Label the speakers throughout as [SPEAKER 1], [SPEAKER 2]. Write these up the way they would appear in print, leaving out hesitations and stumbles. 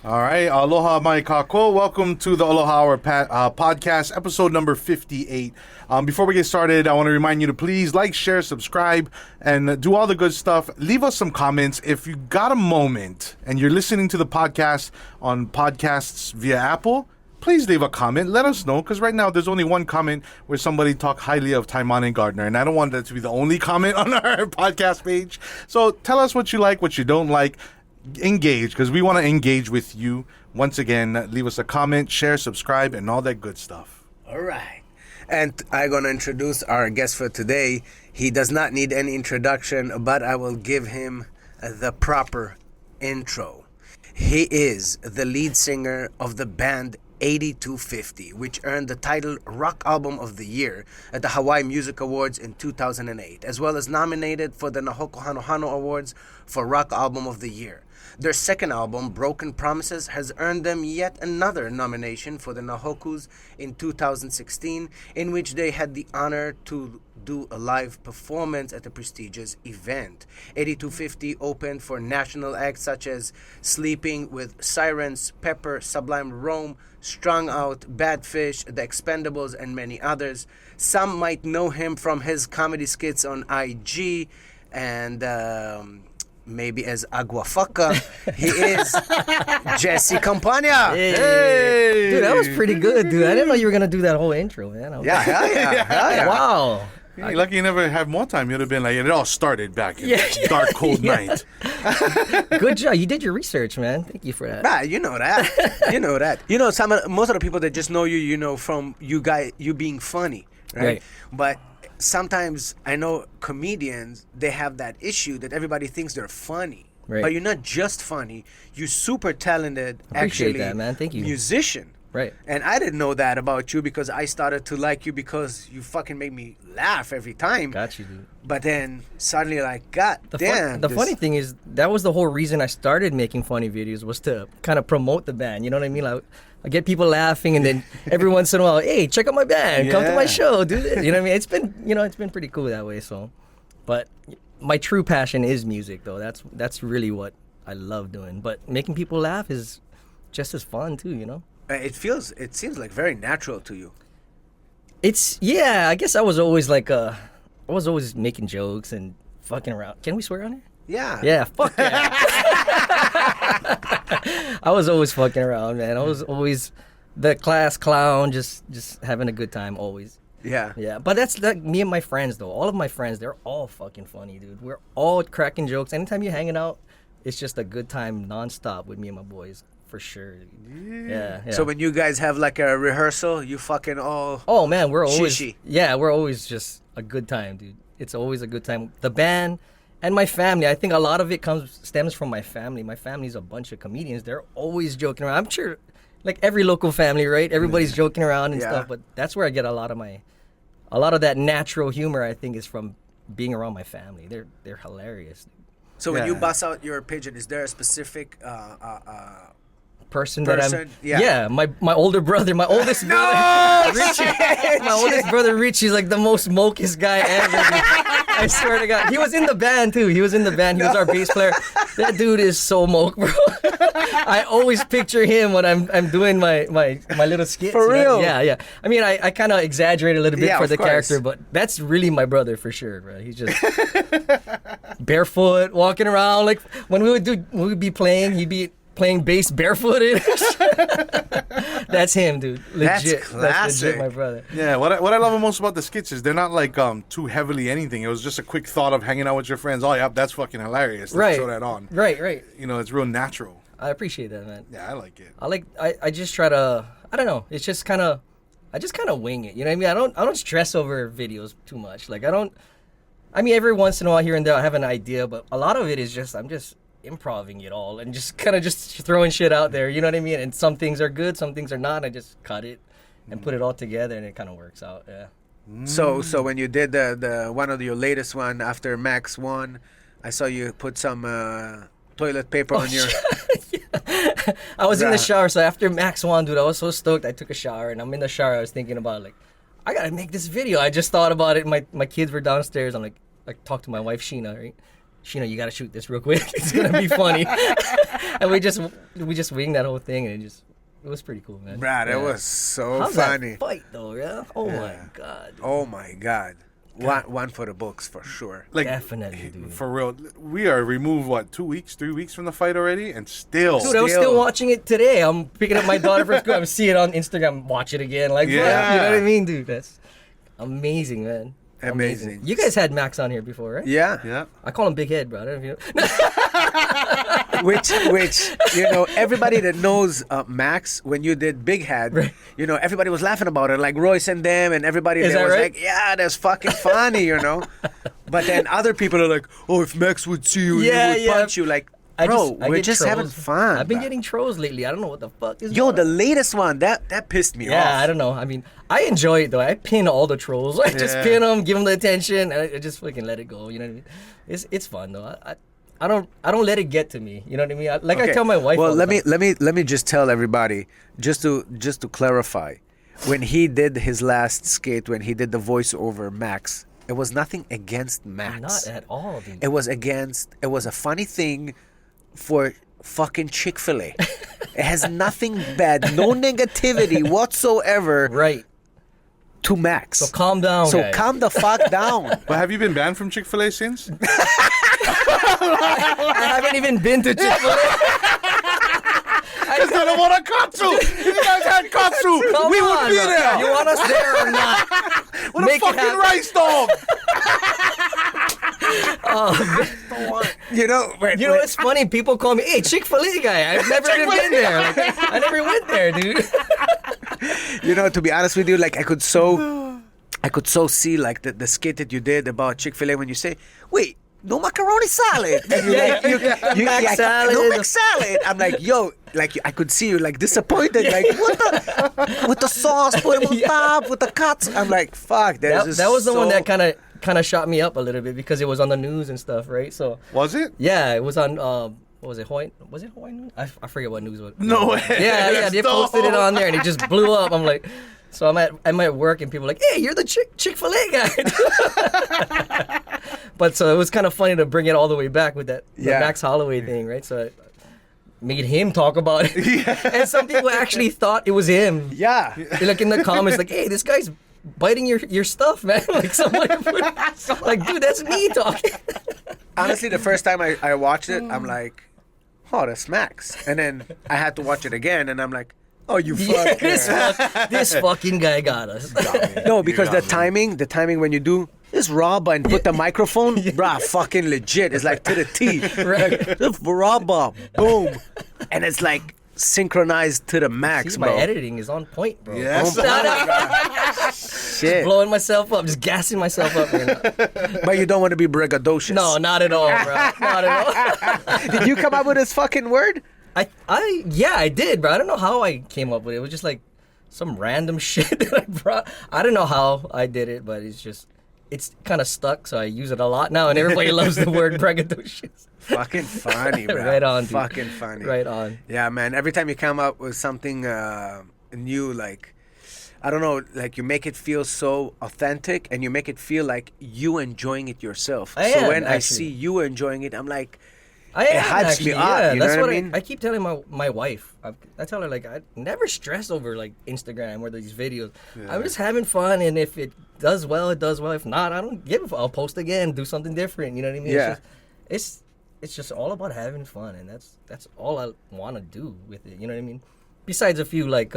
[SPEAKER 1] All right, aloha mai kako. Welcome to the Aloha Hour podcast, episode number 58. Before we get started, I want to remind you to please like, share, subscribe, and do all the good stuff. Leave us some comments. If you got a moment and you're listening to the podcast on podcasts via Apple, please leave a comment. Let us know, because right now there's only one comment where somebody talked highly of Taimane Gardner, and I don't want that to be the only comment on our podcast page. So tell us what you like, what you don't like. Engage, because we want to engage with you. Once again, leave us a comment, share, subscribe, and all that good stuff.
[SPEAKER 2] All right. And I'm going to introduce our guest for today. He does not need any introduction, but I will give him the proper intro. He is the lead singer of the band 8250, which earned the title Rock Album of the Year at the Hawaii Music Awards in 2008, as well as nominated for the Nahoko Hanohano Awards for Rock Album of the Year. Their second album, Broken Promises, has earned them yet another nomination for the Nahokus in 2016, in which they had the honor to do a live performance at the prestigious event. 8250 opened for national acts such as Sleeping with Sirens, Pepper, Sublime Rome, Strung Out, Bad Fish, The Expendables, and many others. Some might know him from his comedy skits on IG and maybe as Aqua Faka. He is Jessie Campania.
[SPEAKER 3] Hey. Dude, that was pretty good, dude. I didn't know you were going to do that whole intro, man.
[SPEAKER 2] Hell yeah.
[SPEAKER 3] Wow.
[SPEAKER 1] You're lucky you never had more time. You'd have been like, it all started back in that dark, cold night.
[SPEAKER 3] Good job. You did your research, man. Thank you for that.
[SPEAKER 2] Right, you know that. Most of the people that just know you, from you being funny, right? But sometimes I know comedians, they have that issue that everybody thinks they're funny.
[SPEAKER 3] Right.
[SPEAKER 2] But you're not just funny. You're super talented,
[SPEAKER 3] Appreciate that, man. Thank you.
[SPEAKER 2] Musician.
[SPEAKER 3] Right.
[SPEAKER 2] And I didn't know that about you because I started to like you because you fucking make me laugh every time.
[SPEAKER 3] Got you, dude.
[SPEAKER 2] But then suddenly like, God damn.
[SPEAKER 3] The funny thing is, that was the whole reason I started making funny videos, was to kind of promote the band. You know what I mean? Like, I get people laughing, and then every once in a while, hey, check out my band, come to my show, do this. You know what I mean? It's been pretty cool that way. So, but my true passion is music, though. That's really what I love doing. But making people laugh is just as fun too. It
[SPEAKER 2] seems like very natural to you.
[SPEAKER 3] I guess I was always I was always making jokes and fucking around. Can we swear on it?
[SPEAKER 2] Yeah.
[SPEAKER 3] Yeah, fuck yeah. I was always fucking around, man. I was always the class clown, just having a good time always.
[SPEAKER 2] Yeah.
[SPEAKER 3] Yeah, but that's like me and my friends, though. All of my friends, they're all fucking funny, dude. We're all cracking jokes. Anytime you're hanging out, it's just a good time nonstop with me and my boys. For sure. Yeah.
[SPEAKER 2] So when you guys have like a rehearsal, you fucking all...
[SPEAKER 3] Oh, man, we're always...
[SPEAKER 2] Shishi.
[SPEAKER 3] Yeah, we're always just a good time, dude. It's always a good time. The band and my family, I think a lot of it stems from my family. My family's a bunch of comedians. They're always joking around. I'm sure, like every local family, right? Everybody's joking around and stuff, but that's where I get a lot of that natural humor, I think, is from being around my family. They're hilarious.
[SPEAKER 2] So when you bust out your pigeon, is there a specific...
[SPEAKER 3] person that I'm my older brother, my oldest brother Richie. My oldest brother Richie's like the most mokest guy ever, dude. I swear to God. He was in the band too. He was our bass player. That dude is so moke, bro. I always picture him when I'm doing my little skits.
[SPEAKER 2] For real?
[SPEAKER 3] Yeah. I mean, I kind of exaggerate a little bit for the
[SPEAKER 2] course.
[SPEAKER 3] character, but that's really my brother for sure, bro. He's just barefoot, walking around. Like when we would be playing, he'd be playing bass barefooted. That's him, dude. Legit.
[SPEAKER 2] That's classic.
[SPEAKER 3] That's legit, my brother.
[SPEAKER 1] Yeah, what I love most about the skits is they're not like too heavily anything. It was just a quick thought of hanging out with your friends. Oh, yeah, that's fucking hilarious. Let's throw that on.
[SPEAKER 3] Right.
[SPEAKER 1] It's real natural.
[SPEAKER 3] I appreciate that, man.
[SPEAKER 1] Yeah, I like it.
[SPEAKER 3] I just try to, I don't know. It's just kind of, I just kind of wing it. You know what I mean? I don't stress over videos too much. Like every once in a while here and there I have an idea, but a lot of it is just, I'm just improving it all and just kind of just throwing shit out there, you know what I mean? And some things are good, some things are not. I just cut it and put it all together, and it kind of works out. Yeah.
[SPEAKER 2] So when you did the one of your latest one after Max won, I saw you put some toilet paper on your...
[SPEAKER 3] Yeah. I was in the shower, so after Max won, dude, I was so stoked. I took a shower, and I'm in the shower. I was thinking about, like, I gotta make this video. I just thought about it. My kids were downstairs. I talked to my wife, Sheena, right? Sheena, you gotta shoot this real quick. It's gonna be funny. And we just winged that whole thing, and it was pretty cool, man.
[SPEAKER 2] Brad, it was so
[SPEAKER 3] How's
[SPEAKER 2] funny.
[SPEAKER 3] that fight though, yeah? Oh my god.
[SPEAKER 2] Oh my God. One for the books for sure.
[SPEAKER 1] Like,
[SPEAKER 3] Definitely, dude.
[SPEAKER 1] for real, we are removed, 2 weeks, 3 weeks from the fight already, and still.
[SPEAKER 3] Dude, I was still watching it today. I'm picking up my daughter from school. I'm seeing it on Instagram. Watch it again. Like,
[SPEAKER 1] Yeah.
[SPEAKER 3] you know what I mean, dude? That's amazing, man.
[SPEAKER 2] Amazing.
[SPEAKER 3] You guys had Max on here before, right?
[SPEAKER 2] Yeah.
[SPEAKER 1] Yeah.
[SPEAKER 3] I call him Big Head, bro. I don't know if you know.
[SPEAKER 2] which everybody that knows Max, when you did Big Head,
[SPEAKER 3] Right.
[SPEAKER 2] Everybody was laughing about it, like Royce and them, and everybody
[SPEAKER 3] Is
[SPEAKER 2] there
[SPEAKER 3] that
[SPEAKER 2] was
[SPEAKER 3] right?
[SPEAKER 2] like, yeah, that's fucking funny. But then other people are like, oh, if Max would see you,
[SPEAKER 3] Yeah,
[SPEAKER 2] he would
[SPEAKER 3] yeah.
[SPEAKER 2] punch you. Like,
[SPEAKER 3] I
[SPEAKER 2] we're
[SPEAKER 3] get
[SPEAKER 2] just having
[SPEAKER 3] trolls.
[SPEAKER 2] fun.
[SPEAKER 3] I've been
[SPEAKER 2] bro.
[SPEAKER 3] getting trolls lately. I don't know what the fuck is
[SPEAKER 2] Yo,
[SPEAKER 3] going
[SPEAKER 2] the
[SPEAKER 3] on.
[SPEAKER 2] latest one, that pissed me off.
[SPEAKER 3] Yeah, I don't know. I mean, I enjoy it though. I pin all the trolls. I just
[SPEAKER 1] Yeah.
[SPEAKER 3] pin them, give them the attention, and I just fucking let it go. You know what I mean? It's fun though. I don't let it get to me. You know what I mean? I
[SPEAKER 2] Okay.
[SPEAKER 3] tell my wife.
[SPEAKER 2] Well,
[SPEAKER 3] all
[SPEAKER 2] let
[SPEAKER 3] the
[SPEAKER 2] me
[SPEAKER 3] time.
[SPEAKER 2] let me just tell everybody, just to clarify, when he did his last skate, when he did the voiceover, Max, it was nothing against Max.
[SPEAKER 3] Not at all, dude.
[SPEAKER 2] It was a funny thing for fucking Chick-fil-A. It has nothing bad, no negativity whatsoever
[SPEAKER 3] Right.
[SPEAKER 2] to Max.
[SPEAKER 3] So calm down,
[SPEAKER 2] So
[SPEAKER 3] guys.
[SPEAKER 2] calm the fuck down.
[SPEAKER 1] But have you been banned from Chick-fil-A since?
[SPEAKER 3] I haven't even been to Chick-fil-A.
[SPEAKER 1] Because I don't want a katsu. If you guys had katsu,
[SPEAKER 3] Come
[SPEAKER 1] we would
[SPEAKER 3] on,
[SPEAKER 1] be
[SPEAKER 3] bro.
[SPEAKER 1] there.
[SPEAKER 3] You want us there or not?
[SPEAKER 1] With
[SPEAKER 3] Make
[SPEAKER 1] a
[SPEAKER 3] it
[SPEAKER 1] fucking
[SPEAKER 3] happen.
[SPEAKER 1] rice dog.
[SPEAKER 2] You know,
[SPEAKER 3] You know what's funny? People call me, hey, Chick-fil-A guy. I've never even been there. Like, I never went there, dude.
[SPEAKER 2] to be honest with you, like I could so see like the skit that you did about Chick-fil-A when you say, wait, no macaroni salad. And
[SPEAKER 3] Mac salad.
[SPEAKER 2] No Mac salad. I'm like, yo, like I could see you like disappointed, like what the with the sauce, put it on top, with the cuts. I'm like, fuck,
[SPEAKER 3] That was the one that kind of shot me up a little bit because it was on the news and stuff, right? So
[SPEAKER 1] Was it?
[SPEAKER 3] yeah, it was on what was it, Hawaiian? Was it Hawaiian news? I forget what news was.
[SPEAKER 1] No way.
[SPEAKER 3] Yeah, they posted it on there and it just blew up. I'm like, so I'm at work and people are like, hey, you're the Chick-fil-A guy. But so it was kind of funny to bring it all the way back with the Max Holloway thing, right? So I made him talk about it. And some people actually thought it was him.
[SPEAKER 2] Yeah.
[SPEAKER 3] Like in the comments, like, hey, this guy's biting your stuff, man. Like somebody like, dude, that's me talking.
[SPEAKER 2] Honestly, the first time I watched it, I'm like, oh, that's Max. And then I had to watch it again, and I'm like, oh, you fuck.
[SPEAKER 3] This fucking guy got us.
[SPEAKER 2] No, because the timing when you do this Rabba and put the microphone, bruh, fucking legit. It's like to the T.
[SPEAKER 3] Right.
[SPEAKER 2] Like, Rabba, boom. And it's like synchronized to the max,
[SPEAKER 3] See,
[SPEAKER 2] bro.
[SPEAKER 3] my editing is on point, bro.
[SPEAKER 1] Yes.
[SPEAKER 2] Shit.
[SPEAKER 3] Blowing myself up, just gassing myself up.
[SPEAKER 2] But you don't want to be braggadocious.
[SPEAKER 3] No, not at all, bro. Not at all.
[SPEAKER 2] Did you come up with this fucking word?
[SPEAKER 3] I did, bro. I don't know how I came up with it. It was just like some random shit that I brought. I don't know how I did it, but it's kind of stuck, so I use it a lot now, and everybody loves the word braggadocious.
[SPEAKER 2] Fucking funny, bro.
[SPEAKER 3] Right on, dude.
[SPEAKER 2] Fucking funny.
[SPEAKER 3] Right on.
[SPEAKER 2] Yeah, man. Every time you come up with something new, like, I don't know, like you make it feel so authentic and you make it feel like you enjoying it yourself.
[SPEAKER 3] I
[SPEAKER 2] so
[SPEAKER 3] am,
[SPEAKER 2] when I
[SPEAKER 3] actually.
[SPEAKER 2] see you enjoying it, I'm like,
[SPEAKER 3] I
[SPEAKER 2] It
[SPEAKER 3] am,
[SPEAKER 2] hypes me
[SPEAKER 3] actually,
[SPEAKER 2] up,
[SPEAKER 3] yeah.
[SPEAKER 2] you know
[SPEAKER 3] That's
[SPEAKER 2] what I
[SPEAKER 3] what
[SPEAKER 2] mean?
[SPEAKER 3] I keep telling my wife. I tell her, like, I never stress over, like, Instagram or these videos. I'm just having fun, and if it does well, it does well. If not, I don't give a fuck. I'll post again, do something different. You know what I mean?
[SPEAKER 2] Yeah.
[SPEAKER 3] It's just all about having fun, and that's all I want to do with it. You know what I mean? Besides a few, like,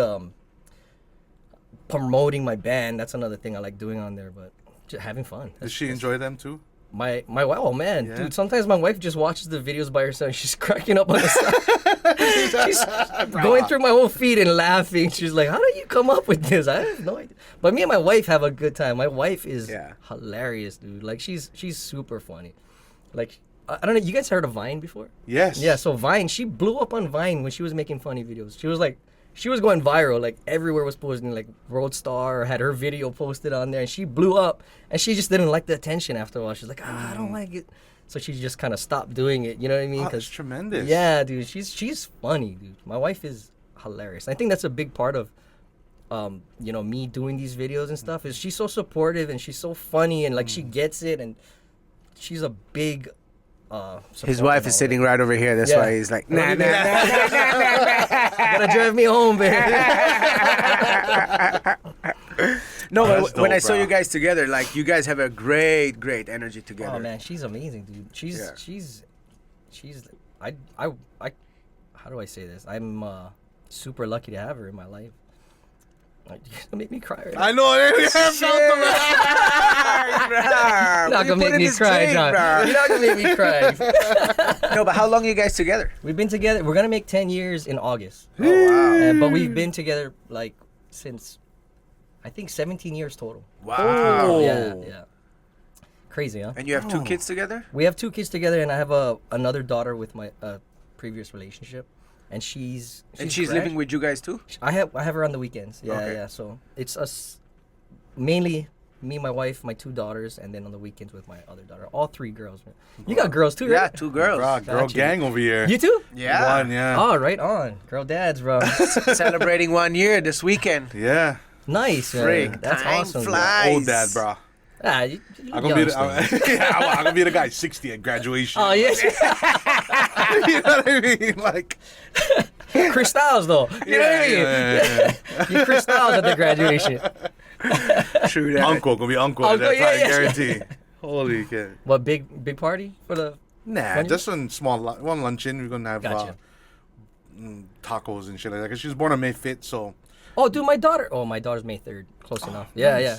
[SPEAKER 3] promoting my band, that's another thing I like doing on there, but just having fun.
[SPEAKER 1] Does she enjoy them too?
[SPEAKER 3] My wife, oh man,
[SPEAKER 1] Yeah.
[SPEAKER 3] dude, sometimes my wife just watches the videos by herself. She's cracking up on the side. She's going through my whole feed and laughing. She's like, how do you come up with this? I have no idea. But me and my wife have a good time. My wife is hilarious, dude. Like, she's super funny. Like, I don't know, you guys heard of Vine before?
[SPEAKER 1] Yes.
[SPEAKER 3] Yeah, so Vine, she blew up on Vine when she was making funny videos. She was going viral, like everywhere was posting, like Roadstar had her video posted on there, and she blew up, and she just didn't like the attention after a while. She's like, I don't like it. So she just kind of stopped doing it, you know what I mean?
[SPEAKER 1] Oh, that's tremendous.
[SPEAKER 3] Yeah, dude, she's funny, dude. My wife is hilarious. I think that's a big part of, me doing these videos and stuff, is she's so supportive, and she's so funny, and like she gets it, and she's a big
[SPEAKER 2] His wife is sitting right over here. That's why he's like, nah.
[SPEAKER 3] Gotta drive me home, man.
[SPEAKER 2] No,
[SPEAKER 1] that's
[SPEAKER 2] but when I
[SPEAKER 1] dope,
[SPEAKER 2] saw
[SPEAKER 1] bro.
[SPEAKER 2] you guys together, like you guys have a great energy together.
[SPEAKER 3] Oh man, she's amazing, dude. She's I how do I say this? I'm super lucky to have her in my life. Like, you're gonna make me cry right now.
[SPEAKER 1] I know.
[SPEAKER 3] You're not gonna make me cry, John. You're not gonna make me cry.
[SPEAKER 2] No, but how long are you guys together?
[SPEAKER 3] We've been together. We're gonna make 10 years in August.
[SPEAKER 2] Oh wow!
[SPEAKER 3] But we've been together like since I think 17 years total.
[SPEAKER 2] Wow!
[SPEAKER 3] Yeah. Crazy, huh?
[SPEAKER 2] And you have 2 kids together?
[SPEAKER 3] We have 2 kids together, and I have another daughter with my previous relationship, and she's
[SPEAKER 2] living with you guys too?
[SPEAKER 3] I have her on the weekends. Yeah,
[SPEAKER 2] Okay.
[SPEAKER 3] yeah. So it's us, mainly me, my wife, my 2 daughters, and then on the weekends with my other daughter. All 3 girls, man. You got girls too,
[SPEAKER 2] Yeah,
[SPEAKER 3] right?
[SPEAKER 2] 2 girls.
[SPEAKER 1] Bro, girl
[SPEAKER 3] Gotcha.
[SPEAKER 1] gang over here.
[SPEAKER 3] You too?
[SPEAKER 2] Yeah.
[SPEAKER 1] One, yeah.
[SPEAKER 3] Oh, right on. Girl dads, bro.
[SPEAKER 2] Celebrating 1 year this weekend.
[SPEAKER 1] Yeah.
[SPEAKER 3] Nice, man.
[SPEAKER 2] Frig,
[SPEAKER 3] That's
[SPEAKER 2] time
[SPEAKER 3] awesome. bro.
[SPEAKER 2] flies.
[SPEAKER 1] Old dad, bro.
[SPEAKER 3] Ah, you
[SPEAKER 1] I'm gonna be
[SPEAKER 3] young
[SPEAKER 1] the,
[SPEAKER 3] still.
[SPEAKER 1] I'm gonna be the guy 60 at graduation.
[SPEAKER 3] Oh, yes.
[SPEAKER 1] You know what I mean? Like,
[SPEAKER 3] Chris Styles, though. You know what I mean?
[SPEAKER 1] yeah.
[SPEAKER 3] You Chris Styles at the graduation.
[SPEAKER 2] True that.
[SPEAKER 1] Uncle gonna be uncle at
[SPEAKER 3] Uncle,
[SPEAKER 1] that
[SPEAKER 3] yeah,
[SPEAKER 1] time,
[SPEAKER 3] yeah.
[SPEAKER 1] guarantee. Holy shit.
[SPEAKER 3] What, big party for the...
[SPEAKER 1] Nah,
[SPEAKER 3] One-
[SPEAKER 1] just one small one luncheon. We're gonna have
[SPEAKER 3] Gotcha.
[SPEAKER 1] tacos and shit like that. Cause she was born on May 5th, so
[SPEAKER 3] Oh, dude, my daughter's May 3rd. Close enough. Yeah, yeah.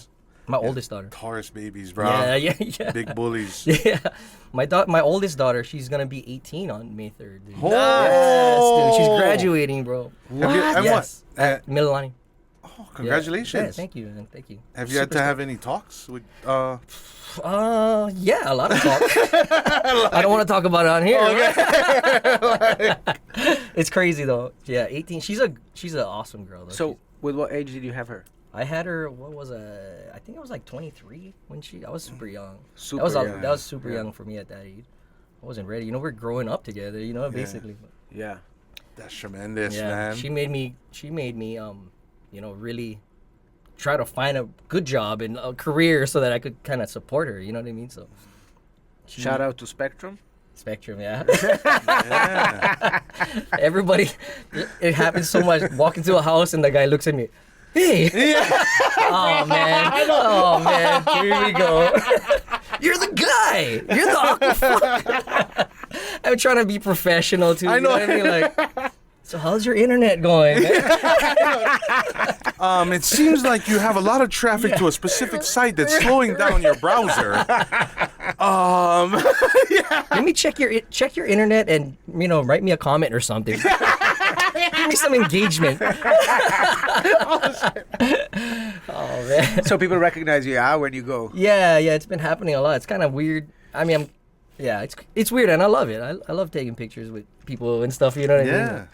[SPEAKER 3] My oldest daughter.
[SPEAKER 1] Taurus babies, bro.
[SPEAKER 3] Yeah.
[SPEAKER 1] Big bullies.
[SPEAKER 3] Yeah. My oldest daughter, she's going to be 18 on May 3rd. Dude.
[SPEAKER 1] Oh.
[SPEAKER 3] Yes, dude. She's graduating, bro.
[SPEAKER 1] Have you- and
[SPEAKER 3] Yes.
[SPEAKER 1] what?
[SPEAKER 3] At Mililani.
[SPEAKER 1] Oh, congratulations.
[SPEAKER 3] Yeah, thank you, man. Thank you.
[SPEAKER 1] Have you had to have any talks with?
[SPEAKER 3] Yeah, a lot of talk. I don't want to talk about it on here. It's crazy though. Yeah, 18. She's an awesome girl though.
[SPEAKER 2] So, with what age did you have her?
[SPEAKER 3] I had her. What was I think I was like 23 when I was super young.
[SPEAKER 2] Super
[SPEAKER 3] that was
[SPEAKER 2] young.
[SPEAKER 3] that was super young for me at that age. I wasn't ready. You know, we're growing up together. You know, basically.
[SPEAKER 2] Yeah.
[SPEAKER 1] That's tremendous,
[SPEAKER 3] Yeah,
[SPEAKER 1] man.
[SPEAKER 3] she made me. You know, really try to find a good job and a career so that I could kind of support her. You know what I mean? So.
[SPEAKER 2] Shout out to Spectrum.
[SPEAKER 3] Spectrum, yeah.
[SPEAKER 1] Yeah.
[SPEAKER 3] Everybody, it happens so much. Walk into a house and the guy looks at me. Hey. Oh man. Oh man. Here we go. You're the guy. You're the Aqua Faka. I'm trying to be professional too.
[SPEAKER 1] I know.
[SPEAKER 3] You know what I mean? Like, so how's your internet going, man?
[SPEAKER 1] It seems like you have a lot of traffic to a specific site that's slowing down your browser.
[SPEAKER 3] Let me check your internet and write me a comment or something. Give me some engagement. Oh man.
[SPEAKER 2] So people recognize you when you go.
[SPEAKER 3] Yeah, it's been happening a lot. It's kind of weird. I mean, it's weird, and I love it. I love taking pictures with people and stuff. You know what I mean?
[SPEAKER 1] Yeah.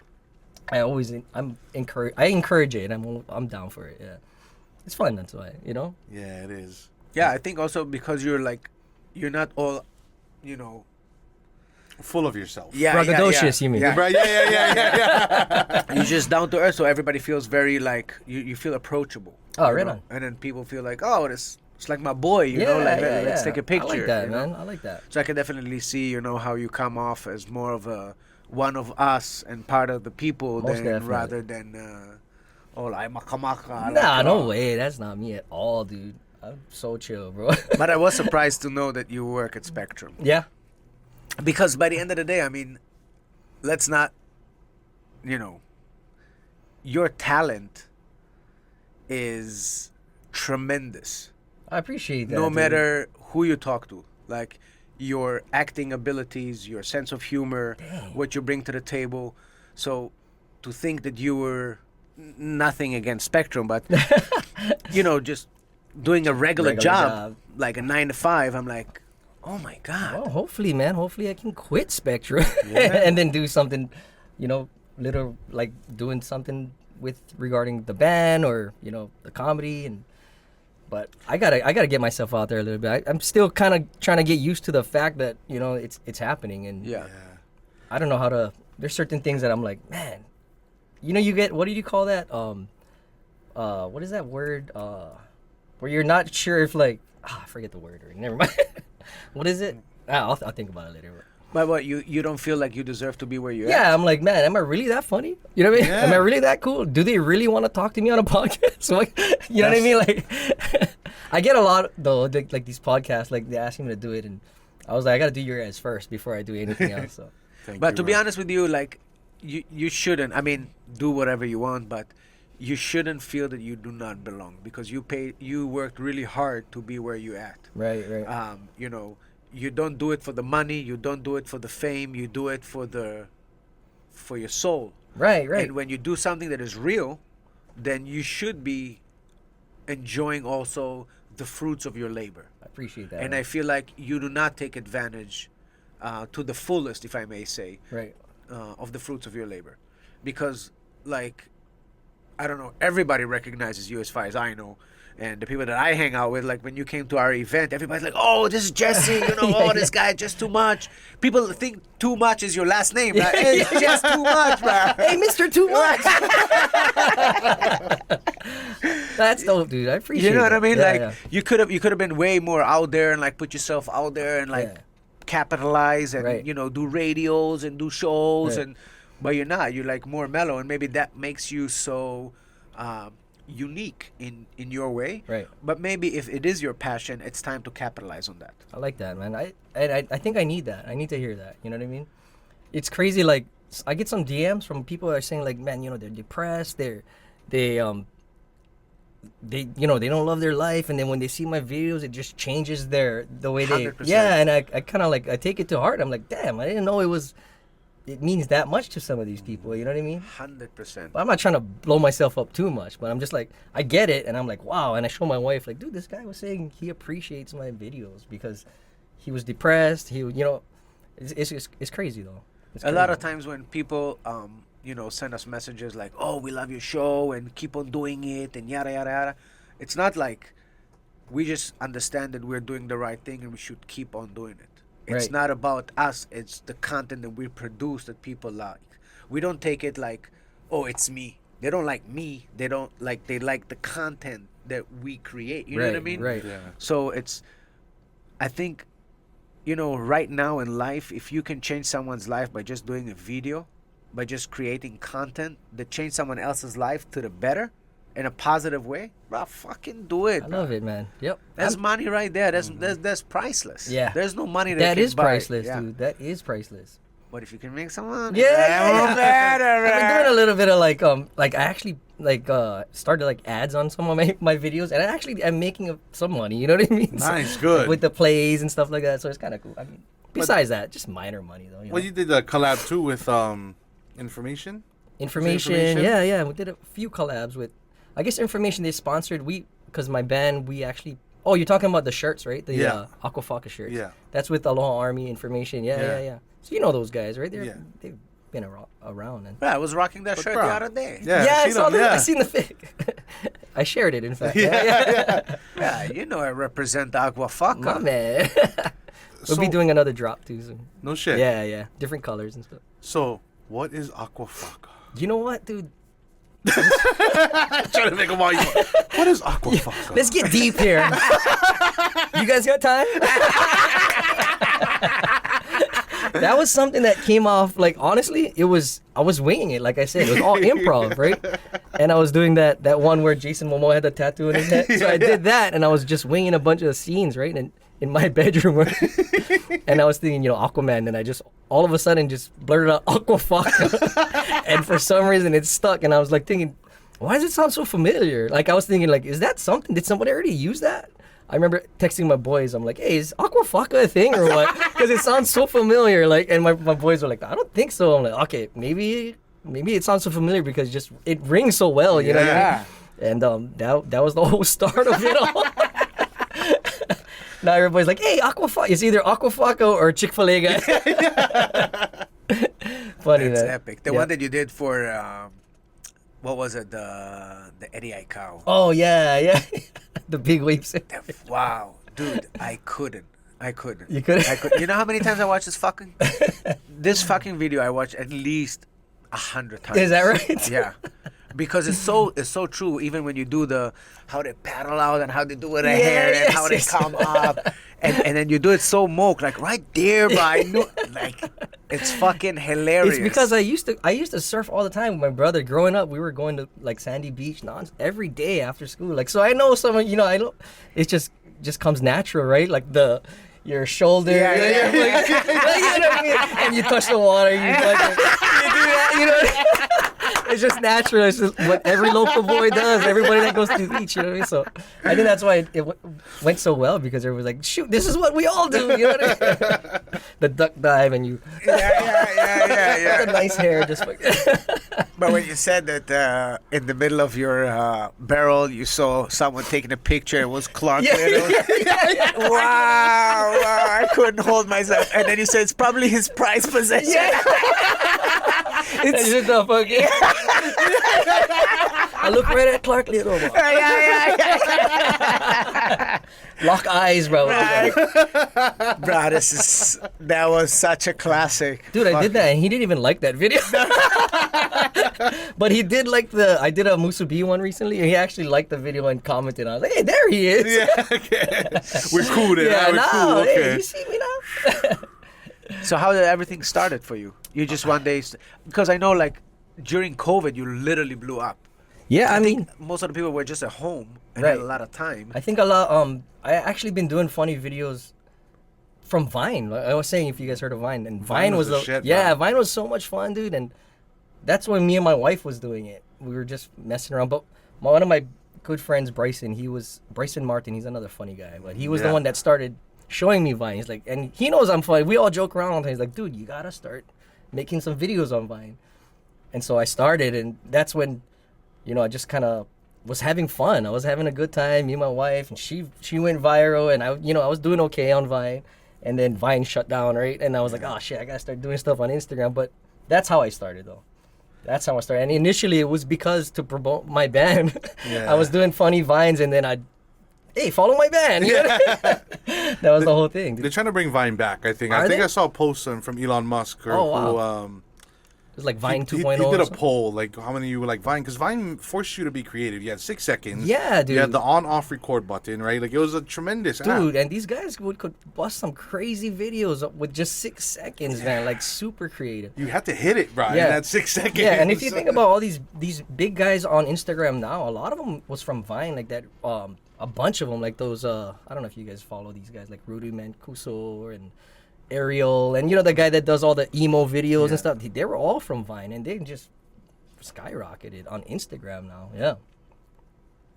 [SPEAKER 3] I encourage it. I'm down for it. Yeah, it's fun. That's why.
[SPEAKER 1] Yeah, it is.
[SPEAKER 2] Yeah, I think also because you're not all,
[SPEAKER 1] Full of yourself.
[SPEAKER 2] yeah,
[SPEAKER 3] Braggadocious, you mean?
[SPEAKER 2] Yeah.
[SPEAKER 1] Right, yeah.
[SPEAKER 2] You're just down to earth, so everybody feels very like you feel approachable.
[SPEAKER 3] Oh,
[SPEAKER 2] you
[SPEAKER 3] right
[SPEAKER 2] know?
[SPEAKER 3] on.
[SPEAKER 2] And then people feel like, oh, it's like my boy, let's take a picture.
[SPEAKER 3] I like that,
[SPEAKER 2] you know?
[SPEAKER 3] man. I like that.
[SPEAKER 2] So I can definitely see, how you come off as more of a one of us and part of the people
[SPEAKER 3] Most definitely.
[SPEAKER 2] rather than like makamaka.
[SPEAKER 3] Nah, no way. That's not me at all, dude. I'm so chill, bro.
[SPEAKER 2] But I was surprised to know that you work at Spectrum.
[SPEAKER 3] Yeah.
[SPEAKER 2] Because by the end of the day, I mean, let's not, your talent is tremendous.
[SPEAKER 3] I appreciate that.
[SPEAKER 2] No
[SPEAKER 3] dude.
[SPEAKER 2] matter who you talk to. Like, your acting abilities, your sense of humor, what you bring to the table. So, to think that you were nothing against Spectrum, but, just doing a regular job, like a 9 to 5, I'm like, oh my God.
[SPEAKER 3] Well, hopefully, man. Hopefully, I can quit Spectrum and then do something, little like doing something regarding the band or the comedy But I gotta get myself out there a little bit. I'm still kind of trying to get used to the fact that it's happening and
[SPEAKER 2] Yeah.
[SPEAKER 3] I don't know how to. There's certain things that I'm like, man. You get what do you call that? What is that word? Where you're not sure if I forget the word. Or never mind. What is it? I'll think about it later.
[SPEAKER 2] But what, you don't feel like you deserve to be where you're at?
[SPEAKER 3] Yeah, I'm like, man, am I really that funny? You know what I mean?
[SPEAKER 1] Yeah.
[SPEAKER 3] Am I really that cool? Do they really want to talk to me on a podcast? Like, you know what I mean? Like, I get a lot though, like these podcasts, like they ask me to do it, and I was like, I gotta do your guys first before I do anything else. So.
[SPEAKER 2] But to be honest with you, like, you shouldn't. I mean, do whatever you want, but you shouldn't feel that you do not belong because you worked really hard to be where you at.
[SPEAKER 3] Right.
[SPEAKER 2] You know, you don't do it for the money, you don't do it for the fame, you do it for your soul.
[SPEAKER 3] Right.
[SPEAKER 2] And when you do something that is real, then you should be enjoying also the fruits of your labor.
[SPEAKER 3] I appreciate that.
[SPEAKER 2] And I feel like you do not take advantage to the fullest, if I may say,
[SPEAKER 3] right.
[SPEAKER 2] of the fruits of your labor. Because, like, I don't know, everybody recognizes you as far as I know. And the people that I hang out with, like when you came to our event, everybody's like, "Oh, this is Jessie, you know, oh, this guy just too much." People think too much is your last name, right? Hey, it's just too much, man.
[SPEAKER 3] Hey, Mr. Too Much. That's dope, dude. I appreciate it.
[SPEAKER 2] You know what I mean?
[SPEAKER 3] Yeah,
[SPEAKER 2] like
[SPEAKER 3] yeah.
[SPEAKER 2] you could have been way more out there and like put yourself out there and like capitalize and
[SPEAKER 3] Right.
[SPEAKER 2] you know do radios and do shows
[SPEAKER 3] Right.
[SPEAKER 2] and but you're not. You're like more mellow and maybe that makes you so unique in your way.
[SPEAKER 3] Right.
[SPEAKER 2] But maybe if it is your passion, it's time to capitalize on that.
[SPEAKER 3] I like that, man. I think I need that. I need to hear that. You know what I mean? It's crazy. Like I get some DMs from people that are saying like, man, you know, they're depressed. They you know, they don't love their life, and then when they see my videos, it just changes the way they
[SPEAKER 2] 100%.
[SPEAKER 3] yeah. And I kind of like I take it to heart. I'm like, damn, I didn't know it means that much to some of these people. You know what I mean?
[SPEAKER 2] 100%.
[SPEAKER 3] But I'm not trying to blow myself up too much, but I'm just like, I get it, and I'm like, wow. And I show my wife, like, dude, this guy was saying he appreciates my videos because he was depressed. He, you know, it's crazy though. It's
[SPEAKER 2] A lot
[SPEAKER 3] crazy.
[SPEAKER 2] of times when people you know send us messages like, "Oh, we love your show and keep on doing it," and yada yada yada, it's not like we just understand that we're doing the right thing and we should keep on doing it. It's
[SPEAKER 3] Right.
[SPEAKER 2] not about us, it's the content that we produce that people like. We don't take it like, "Oh, it's me." They don't like me. They like the content that we create. You know what I mean?
[SPEAKER 3] Right.
[SPEAKER 1] Yeah.
[SPEAKER 2] So I think, you know, right now in life, if you can change someone's life by just doing a video, by just creating content that change someone else's life to the better in a positive way, bro, fucking do it.
[SPEAKER 3] I
[SPEAKER 2] bro.
[SPEAKER 3] love it, man. Yep.
[SPEAKER 2] That's money right there. That's priceless.
[SPEAKER 3] Yeah.
[SPEAKER 2] There's no money
[SPEAKER 3] That
[SPEAKER 2] can
[SPEAKER 3] is
[SPEAKER 2] buy.
[SPEAKER 3] priceless,
[SPEAKER 2] Yeah.
[SPEAKER 3] dude. That is priceless.
[SPEAKER 2] But if you can make some money,
[SPEAKER 3] Yeah.
[SPEAKER 2] better,
[SPEAKER 3] I've been
[SPEAKER 2] right?
[SPEAKER 3] doing a little bit of like I actually started like ads on some of my videos, and I actually am making some money. You know what I mean?
[SPEAKER 1] Nice, good.
[SPEAKER 3] With the plays and stuff like that, so it's kind of cool. I mean, besides that, just minor money though. You know?
[SPEAKER 1] Well, you did a collab too with Information.
[SPEAKER 3] Information,
[SPEAKER 1] Information?
[SPEAKER 3] yeah. We did a few collabs with, I guess Information. They sponsored because my band we actually. Oh, you're talking about the shirts, right? The
[SPEAKER 1] Yeah.
[SPEAKER 3] Aqua Faka shirts.
[SPEAKER 1] Yeah.
[SPEAKER 3] That's with Aloha Army Information.
[SPEAKER 1] Yeah.
[SPEAKER 3] Yeah. So you know those guys, right?
[SPEAKER 1] Yeah.
[SPEAKER 3] They've been around and.
[SPEAKER 2] Yeah, I was rocking that
[SPEAKER 1] But
[SPEAKER 2] shirt
[SPEAKER 1] bro,
[SPEAKER 2] the other day.
[SPEAKER 1] Yeah,
[SPEAKER 3] I
[SPEAKER 1] seen
[SPEAKER 3] saw
[SPEAKER 1] them,
[SPEAKER 3] that.
[SPEAKER 1] yeah.
[SPEAKER 3] I seen the fic. I shared it, in fact.
[SPEAKER 1] Yeah.
[SPEAKER 2] Yeah, you know I represent Aqua Faka.
[SPEAKER 3] My man. We'll be
[SPEAKER 1] So-
[SPEAKER 3] doing another drop too soon.
[SPEAKER 1] No shit.
[SPEAKER 3] Yeah. Different colors and stuff.
[SPEAKER 1] So, what is Aqua Faka?
[SPEAKER 3] You know what, dude?
[SPEAKER 1] Trying to make a while. What is Aqua Faka?
[SPEAKER 3] Let's get deep here. You guys got time? That was something that came off, like, honestly, I was winging it, like I said. It was all improv, right? And I was doing that one where Jason Momoa had the tattoo on his head. So I did that, and I was just winging a bunch of scenes, right? And in my bedroom. And I was thinking, Aquaman, and I just, all of a sudden, just blurted out Aqua Faka. And for some reason, it stuck, and I was like thinking, why does it sound so familiar? Like, I was thinking, like, is that something? Did somebody already use that? I remember texting my boys. I'm like, hey, is Aqua Faka a thing or what? Because it sounds so familiar. Like, and my boys were like, I don't think so. I'm like, okay, maybe it sounds so familiar because just it rings so well, you know what I mean? And that was the whole start of it all. Now everybody's like, hey, Aqua Faka. It's either Aqua Faka or Chick-fil-A guy. Funny,
[SPEAKER 2] That's
[SPEAKER 3] man.
[SPEAKER 2] epic. The one that you did for what was it? The Eddie Aikau.
[SPEAKER 3] Oh yeah. The big waves.
[SPEAKER 2] Wow, dude, I couldn't.
[SPEAKER 3] You couldn't?
[SPEAKER 2] I could. You know how many times I watched this fucking video? I watched at least 100 times.
[SPEAKER 3] Is that right?
[SPEAKER 2] Yeah, Because it's so true. Even when you do how they paddle out and how they do with their hair and how they come up, and then you do it so mock, like right there by like it's fucking hilarious.
[SPEAKER 3] It's because I used to surf all the time with my brother. Growing up, we were going to like Sandy Beach every day after school. Like, so I know someone. I don't. It just comes natural, right? Like your shoulder, you know what I mean? And you touch the water, you do that, It's just natural. It's just what every local boy does. Everybody that goes to the beach, you know what I mean? So I think that's why it went so well, because everyone was like, shoot, this is what we all do, you know what I mean? The duck dive and you...
[SPEAKER 2] Yeah.
[SPEAKER 3] The nice hair, just like...
[SPEAKER 2] But when you said that in the middle of your barrel, you saw someone taking a picture, it was Clark Little. Wow, I couldn't hold myself. And then you said it's probably his prized possession.
[SPEAKER 3] It's just a fucking... I look right at Clark Little. Lock eyes, bro.
[SPEAKER 2] Bro, that was such a classic.
[SPEAKER 3] Dude, I did that and he didn't even like that video. But he did like I did a Musubi one recently and he actually liked the video and commented. I was like, hey, there he is.
[SPEAKER 1] Yeah, okay. We're cool then.
[SPEAKER 3] Yeah,
[SPEAKER 1] We're cool. Okay.
[SPEAKER 3] Hey, you see me now?
[SPEAKER 2] So how did everything started for you? You just one day, because I know like during COVID, you literally blew up.
[SPEAKER 3] Yeah,
[SPEAKER 2] I
[SPEAKER 3] mean,
[SPEAKER 2] think most of the people were just at home and
[SPEAKER 3] Right.
[SPEAKER 2] had a lot of time.
[SPEAKER 3] I think a lot. I actually been doing funny videos from Vine. Like I was saying, if you guys heard of Vine, and Vine was
[SPEAKER 1] the shit,
[SPEAKER 3] yeah,
[SPEAKER 1] man.
[SPEAKER 3] Vine was so much fun, dude. And that's when me and my wife was doing it. We were just messing around. But one of my good friends, Bryson Martin. He's another funny guy, but he was the
[SPEAKER 1] Yeah.
[SPEAKER 3] one that started showing me Vine. He's like, and he knows I'm funny. We all joke around all the time. He's like, dude, you gotta start making some videos on Vine. And so I started, and that's when, I just kind of was having fun. I was having a good time, me and my wife, and she went viral, and I was doing okay on Vine, and then Vine shut down, right? And I was like, oh shit, I gotta start doing stuff on Instagram. But that's how I started, though. That's how I started. And initially, it was because to promote my band.
[SPEAKER 1] Yeah.
[SPEAKER 3] I was doing funny Vines, and then hey, follow my band. That was the whole thing.
[SPEAKER 1] They're trying to bring Vine back, I think.
[SPEAKER 3] Are
[SPEAKER 1] I think
[SPEAKER 3] they?
[SPEAKER 1] I saw a post from Elon Musk
[SPEAKER 3] Oh, wow.
[SPEAKER 1] who
[SPEAKER 3] It was like Vine
[SPEAKER 1] he
[SPEAKER 3] 2.0.
[SPEAKER 1] did
[SPEAKER 3] or
[SPEAKER 1] a
[SPEAKER 3] something.
[SPEAKER 1] poll, like how many of you were like Vine, because Vine forced you to be creative. You had 6 seconds.
[SPEAKER 3] Yeah, dude.
[SPEAKER 1] You had the on-off record button, right? Like it was a tremendous app.
[SPEAKER 3] Dude, and these guys could bust some crazy videos with just 6 seconds, man. Like super creative.
[SPEAKER 1] You had to hit it, bro.
[SPEAKER 3] Yeah.
[SPEAKER 1] In that 6 seconds.
[SPEAKER 3] Yeah, and if you think about all these big guys on Instagram now, a lot of them was from Vine, like that. A bunch of them, like those. I don't know if you guys follow these guys, like Rudy Mancuso and Ariel, and the guy that does all the emo videos and stuff. They were all from Vine, and they just skyrocketed on Instagram now. Yeah.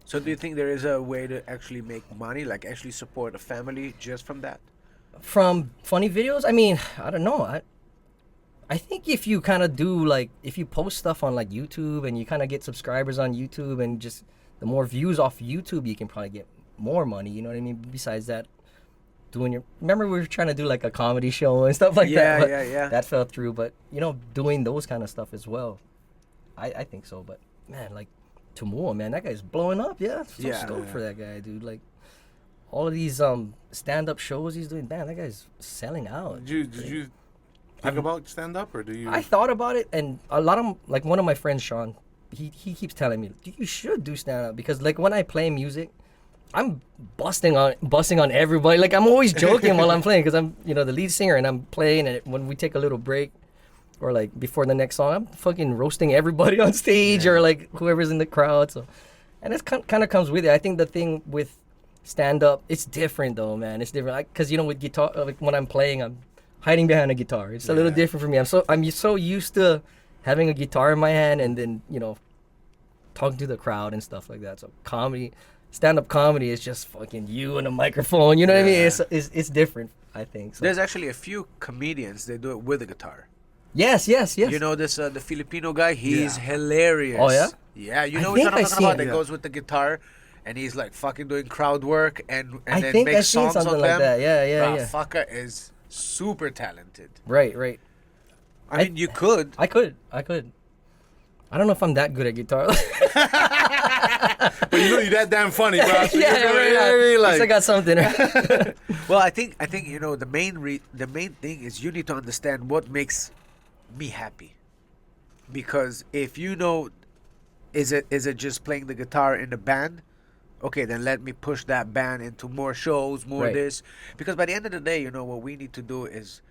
[SPEAKER 2] So do you think there is a way to actually make money, like actually support a family just from that?
[SPEAKER 3] From funny videos, I mean, I don't know. I think if you kind of do if you post stuff on like YouTube and you kind of get subscribers on YouTube and just the more views off YouTube, you can probably get more money. You know what I mean? Besides that, remember we were trying to do like a comedy show and stuff like that. But
[SPEAKER 2] Yeah.
[SPEAKER 3] that fell through. But doing those kind of stuff as well, I think so. But man, like Tamua, man, that guy's blowing up. Yeah, so stoked for that guy, dude. Like all of these stand-up shows he's doing, man, that guy's selling out.
[SPEAKER 1] Did you think about stand-up, or do you?
[SPEAKER 3] I thought about it, and a lot of like one of my friends, Sean, he keeps telling me you should do stand-up, because like when I play music, I'm busting on everybody. Like I'm always joking while I'm playing, because I'm the lead singer and I'm playing, and when we take a little break or like before the next song, I'm fucking roasting everybody on stage or like whoever's in the crowd. So, and it kind of comes with it. I think the thing with stand-up, it's different though, man. It's different, because with guitar, like when I'm playing, I'm hiding behind a guitar. It's a little different for me. I'm so used to having a guitar in my hand and then talking to the crowd and stuff like that. So stand-up comedy is just fucking you and a microphone. You know what I mean? It's different, I think. So.
[SPEAKER 2] There's actually a few comedians, they do it with a guitar.
[SPEAKER 3] Yes.
[SPEAKER 2] You know this the Filipino guy? He's hilarious.
[SPEAKER 3] Oh, yeah?
[SPEAKER 2] Yeah, you
[SPEAKER 3] I
[SPEAKER 2] know what
[SPEAKER 3] think
[SPEAKER 2] I'm
[SPEAKER 3] I
[SPEAKER 2] talking
[SPEAKER 3] see
[SPEAKER 2] about?
[SPEAKER 3] it.
[SPEAKER 2] That
[SPEAKER 1] Yeah.
[SPEAKER 2] goes with the guitar, and he's like fucking doing crowd work and
[SPEAKER 3] I
[SPEAKER 2] then
[SPEAKER 3] think I've
[SPEAKER 2] makes
[SPEAKER 3] seen
[SPEAKER 2] songs
[SPEAKER 3] something
[SPEAKER 2] on
[SPEAKER 3] like
[SPEAKER 2] them.
[SPEAKER 3] that. Yeah.
[SPEAKER 2] Faka is super talented.
[SPEAKER 3] Right.
[SPEAKER 2] I mean, you could.
[SPEAKER 3] I could. I don't know if I'm that good at guitar.
[SPEAKER 1] But you're that damn funny, bro. So
[SPEAKER 3] yeah,
[SPEAKER 1] you're
[SPEAKER 3] right. I got something.
[SPEAKER 2] Well, I think the main thing is you need to understand what makes me happy, because if Is it just playing the guitar in the band? Okay, then let me push that band into more shows, more
[SPEAKER 3] Right.
[SPEAKER 2] this. Because by the end of the day, you know, what we need to do is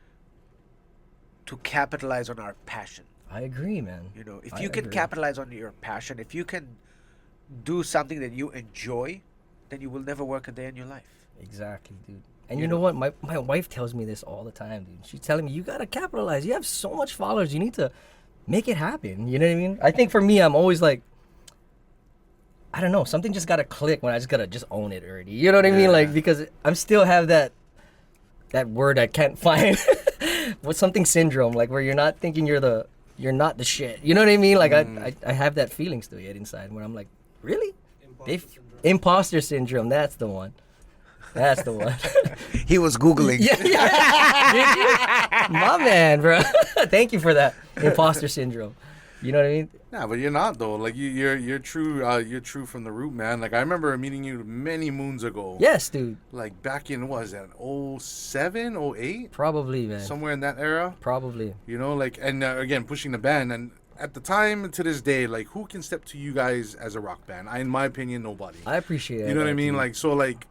[SPEAKER 2] to capitalize on our passion.
[SPEAKER 3] I agree, man.
[SPEAKER 2] You know, if
[SPEAKER 3] I
[SPEAKER 2] you can
[SPEAKER 3] agree.
[SPEAKER 2] capitalize on your passion, if you can do something that you enjoy, then you will never work a day in your life.
[SPEAKER 3] Exactly, dude. And
[SPEAKER 2] You
[SPEAKER 3] you know
[SPEAKER 2] know-
[SPEAKER 3] what? My wife tells me this all the time, dude. She's telling me, you gotta capitalize. You have so much followers. You need to make it happen. You know what I mean? I think for me, I'm always like, I don't know. Something just gotta click when I just gotta just own it already. You know what I mean? Like, because I'm still have that word I can't find. What's something syndrome? Like where you're not thinking you're not the shit. You know what I mean? Like I have that feeling still yet inside where I'm like, really? Imposter syndrome. That's the one. That's the one.
[SPEAKER 2] He was Googling.
[SPEAKER 3] Yeah. Did you? My man, bro. Thank you for that. Imposter syndrome. You know what I mean?
[SPEAKER 1] Nah, but you're not though. Like you're true. You're true from the root, man. Like I remember meeting you many moons ago.
[SPEAKER 3] Yes, dude.
[SPEAKER 1] Like back in what was that? 07, 08?
[SPEAKER 3] Probably, man.
[SPEAKER 1] Somewhere in that era.
[SPEAKER 3] Probably.
[SPEAKER 1] You know, like and again pushing the band and. At the time to this day, like who can step to you guys as a rock band? In my opinion, nobody.
[SPEAKER 3] I appreciate it.
[SPEAKER 1] You know what I mean? Like so, like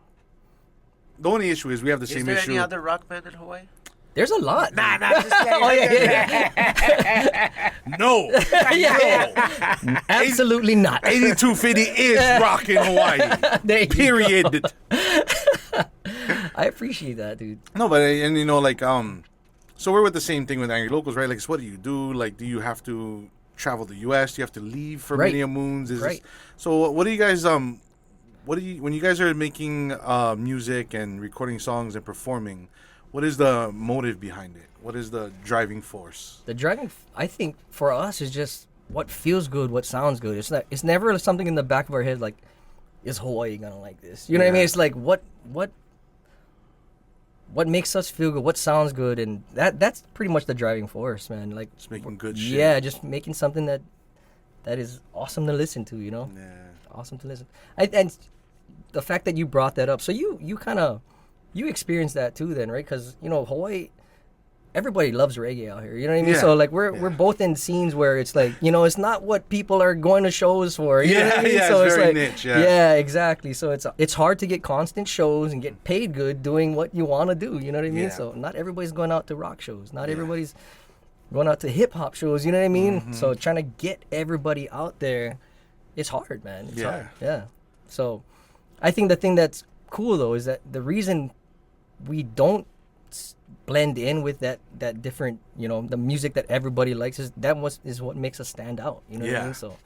[SPEAKER 1] the only issue is we have the
[SPEAKER 2] Is
[SPEAKER 1] same
[SPEAKER 2] there
[SPEAKER 1] issue.
[SPEAKER 2] any other rock band in Hawaii?
[SPEAKER 3] There's a lot.
[SPEAKER 2] Nah,
[SPEAKER 3] dude.
[SPEAKER 2] nah, just saying.
[SPEAKER 3] Oh yeah.
[SPEAKER 1] No,
[SPEAKER 3] Yeah. Absolutely not.
[SPEAKER 1] 8250 is rock in Hawaii.
[SPEAKER 3] There you go.
[SPEAKER 1] Period.
[SPEAKER 3] I appreciate that, dude.
[SPEAKER 1] No, but and you know, like so we're with the same thing with Angry Locals, right? Like, so what do you do? Like, do you have to travel to the U.S.? Do you have to leave for
[SPEAKER 3] Right.
[SPEAKER 1] many a moons?
[SPEAKER 3] Right.
[SPEAKER 1] So what do you guys what do you when you guys are making music and recording songs and performing? What is the motive behind it? What is the driving force?
[SPEAKER 3] The driving, I think, for us is just what feels good, what sounds good. It's never something in the back of our head like, is Hawaii gonna like this? You know what I mean?
[SPEAKER 1] Yeah.
[SPEAKER 3] It's like what makes us feel good, what sounds good, and that's pretty much the driving force, man. Like
[SPEAKER 1] Just making good shit.
[SPEAKER 3] yeah, just making something that is awesome to listen to. You know,
[SPEAKER 1] Yeah.
[SPEAKER 3] awesome to listen. And the fact that you brought that up, so you kind of experienced that too, then, right? Because you know Hawaii. Everybody loves reggae out here, you know what I mean?
[SPEAKER 1] Yeah.
[SPEAKER 3] So like we're both in scenes where it's like, you know, it's not what people are going to shows for. You know what I mean?
[SPEAKER 1] Yeah,
[SPEAKER 3] So
[SPEAKER 1] it's very
[SPEAKER 3] like
[SPEAKER 1] niche, yeah.
[SPEAKER 3] yeah, exactly. So it's hard to get constant shows and get paid good doing what you want to do. You know what I mean?
[SPEAKER 1] Yeah.
[SPEAKER 3] So not everybody's going out to rock shows. Not everybody's going out to hip hop shows. You know what I mean?
[SPEAKER 1] Mm-hmm.
[SPEAKER 3] So trying to get everybody out there, it's hard, man. It's
[SPEAKER 1] Yeah.
[SPEAKER 3] hard. Yeah. So I think the thing that's cool though is that the reason we don't blend in with that different, you know, the music that everybody likes is what makes us stand out. You know what I
[SPEAKER 1] Yeah.
[SPEAKER 3] mean? So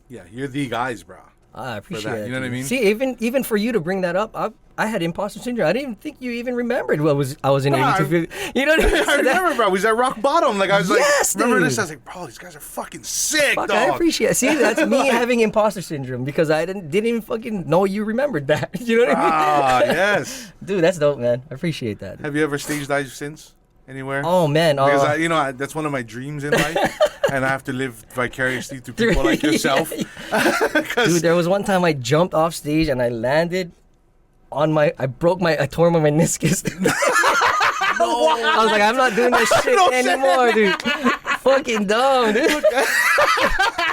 [SPEAKER 1] Yeah, you're the guys, bro.
[SPEAKER 3] I appreciate
[SPEAKER 1] that,
[SPEAKER 3] it.
[SPEAKER 1] you know what I
[SPEAKER 3] dude.
[SPEAKER 1] mean?
[SPEAKER 3] See, even for you to bring that up, I had imposter syndrome. I didn't even think you even remembered I was in
[SPEAKER 1] Nah,
[SPEAKER 3] 82. You know what I mean?
[SPEAKER 1] I
[SPEAKER 3] So that-
[SPEAKER 1] remember, bro. We was at rock bottom. Like I was
[SPEAKER 3] Yes,
[SPEAKER 1] like, remember
[SPEAKER 3] dude.
[SPEAKER 1] this? I was like, bro, these guys are fucking sick,
[SPEAKER 3] Fuck,
[SPEAKER 1] dog.
[SPEAKER 3] I appreciate it. See, that's me having imposter syndrome because I didn't even fucking know you remembered that. You know what I mean?
[SPEAKER 1] Ah, yes.
[SPEAKER 3] Dude, that's dope, man. I appreciate that.
[SPEAKER 1] Have you ever stage dived since? Anywhere?
[SPEAKER 3] Oh man,
[SPEAKER 1] Because that's one of my dreams in life, and I have to live vicariously through people like yourself.
[SPEAKER 3] dude, there was one time I jumped off stage and I landed on I tore my meniscus. I was like, I'm not doing this shit
[SPEAKER 1] No shit.
[SPEAKER 3] anymore, dude. Fucking dumb, dude.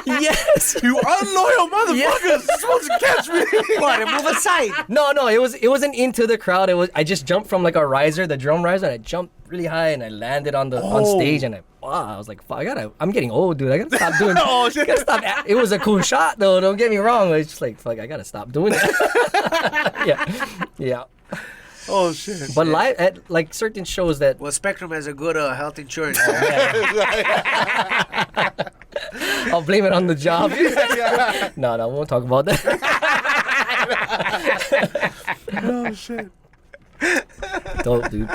[SPEAKER 3] Yes.
[SPEAKER 1] You unloyal motherfuckers! You're supposed to catch me.
[SPEAKER 2] What? Move aside.
[SPEAKER 3] No, it wasn't into the crowd. I just jumped from like a riser, the drum riser, and I jumped really high and I landed on
[SPEAKER 1] Oh.
[SPEAKER 3] stage and I was like, fuck, I'm getting old, dude. I gotta stop doing
[SPEAKER 1] Oh, shit.
[SPEAKER 3] gotta stop. It was a cool shot though. Don't get me wrong. It's just like, fuck, I gotta stop doing that. yeah.
[SPEAKER 1] Oh shit!
[SPEAKER 3] But live at like certain shows that
[SPEAKER 2] Well, Spectrum has a good health insurance.
[SPEAKER 3] I'll blame it on the job. No, we won't talk about that.
[SPEAKER 1] Oh shit!
[SPEAKER 3] Dope, dude.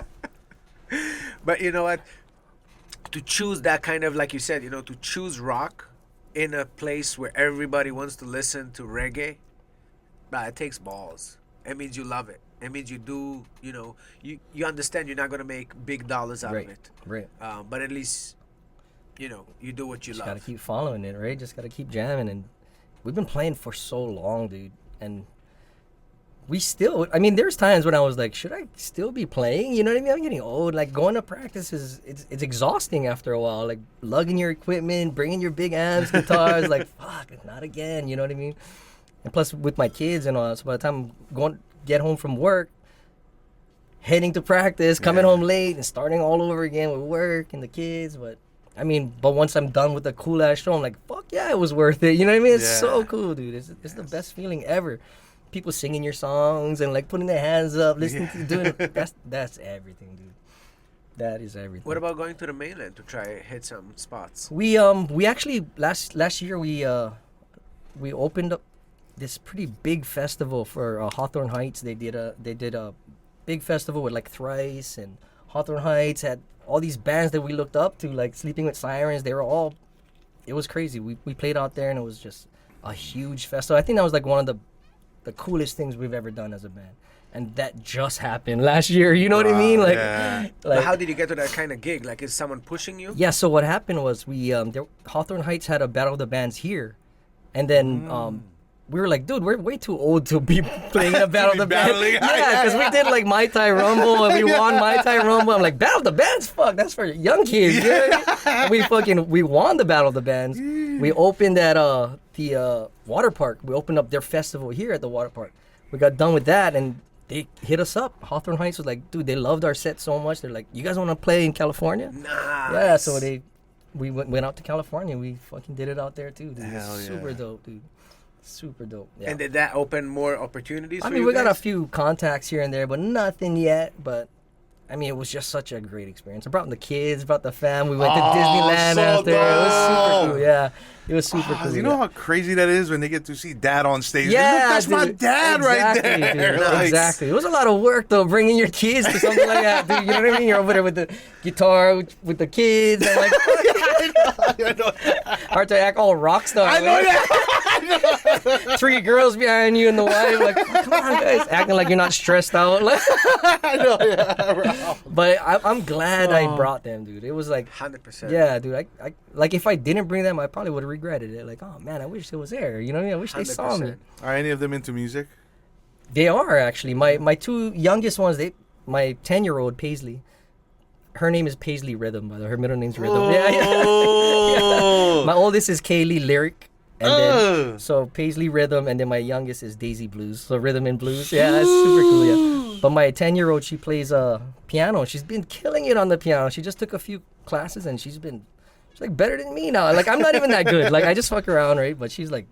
[SPEAKER 2] But you know what? To choose that kind of, like you said, you know, to choose rock in a place where everybody wants to listen to reggae, it takes balls. It means you love it. It means you do, you know, you understand you're not going to make big dollars out
[SPEAKER 3] Right,
[SPEAKER 2] of it.
[SPEAKER 3] right.
[SPEAKER 2] But at least, you know, you do what you
[SPEAKER 3] Just
[SPEAKER 2] love.
[SPEAKER 3] gotta keep following it, right? Just gotta keep jamming, and we've been playing for so long, dude. And we still, I mean, there's times when I was like, should I still be playing? You know what I mean? I'm getting old. Like, going to practice it's exhausting after a while. Like, lugging your equipment, bringing your big amps, guitars, like, fuck, not again. You know what I mean? And plus, with my kids and all, so by the time I'm get home from work, heading to practice, coming home late, and starting all over again with work and the kids. But I mean, once I'm done with the cool ass show, I'm like, fuck yeah, it was worth it. You know what I mean? It's so cool, dude. It's the best feeling ever. People singing your songs and like putting their hands up, listening to doing it. That's everything, dude. That is everything.
[SPEAKER 2] What about going to the mainland to try hit some spots?
[SPEAKER 3] We actually last year we opened up this pretty big festival for Hawthorne Heights. They did a big festival with like Thrice, and Hawthorne Heights had all these bands that we looked up to, like Sleeping with Sirens. They were all, it was crazy. We played out there and it was just a huge festival. I think that was like one of the coolest things we've ever done as a band. And that just happened last year, you know what I mean? Like,
[SPEAKER 2] but how did you get to that kind of gig? Like, is someone pushing you?
[SPEAKER 3] Yeah, so what happened was Hawthorne Heights had a Battle of the Bands here. And then we were like, dude, we're way too old to be playing a Battle of the Bands. Yeah, because we did like Mai Tai Rumble and we won Mai Tai Rumble. I'm like, Battle of the Bands? Fuck, that's for young kids. Yeah. We won the Battle of the Bands. We opened at the water park. We opened up their festival here at the water park. We got done with that and they hit us up. Hawthorne Heights was like, dude, they loved our set so much. They're like, you guys want to play in California?
[SPEAKER 2] Nice.
[SPEAKER 3] Yeah, so we went out to California. We fucking did it out there too, dude.
[SPEAKER 1] Hell yeah.
[SPEAKER 3] Super dope, dude. Super dope. Yeah.
[SPEAKER 2] And did that open more opportunities for you?
[SPEAKER 3] I mean, we got a
[SPEAKER 2] guys?
[SPEAKER 3] few contacts here and there, but nothing yet. But I mean, it was just such a great experience. I brought the kids, brought the fam. We went to Disneyland
[SPEAKER 1] so
[SPEAKER 3] after. It was super cool. Yeah, it was super cool.
[SPEAKER 1] You know how crazy that is when they get to see dad on stage?
[SPEAKER 3] Yeah,
[SPEAKER 1] Look, that's my
[SPEAKER 3] dude.
[SPEAKER 1] dad right there.
[SPEAKER 3] Dude.
[SPEAKER 1] Like,
[SPEAKER 3] Exactly. It was a lot of work though, bringing your kids to something like that, dude. You know what I mean? You're over there with the guitar with the kids, and like,
[SPEAKER 1] I know.
[SPEAKER 3] hard to act all rock star.
[SPEAKER 1] I know that.
[SPEAKER 3] 3 girls behind you and the wife, like, come on, guys, acting like you're not stressed out. Like,
[SPEAKER 1] I know, yeah.
[SPEAKER 3] but I'm glad I brought them, dude. It was like
[SPEAKER 2] 100%.
[SPEAKER 3] Yeah, dude. I like if I didn't bring them, I probably would have regretted it. Like, oh man, I wish it was there. You know what I mean? I wish they saw me.
[SPEAKER 2] 100%.
[SPEAKER 1] Are any of them into music?
[SPEAKER 3] They are actually. My 2 youngest ones. My 10-year-old Paisley. Her name is Paisley Rhythm, by the way. Her middle name's Rhythm. Yeah. My oldest is Kaylee Lyric. And then, so Paisley Rhythm, and then my youngest is Daisy Blues. So Rhythm and Blues. Yeah, that's super cool. Yeah. But my 10-year-old, she plays piano. She's been killing it on the piano. She just took a few classes and she's like better than me now. Like, I'm not even that good. Like, I just fuck around, right? But she's like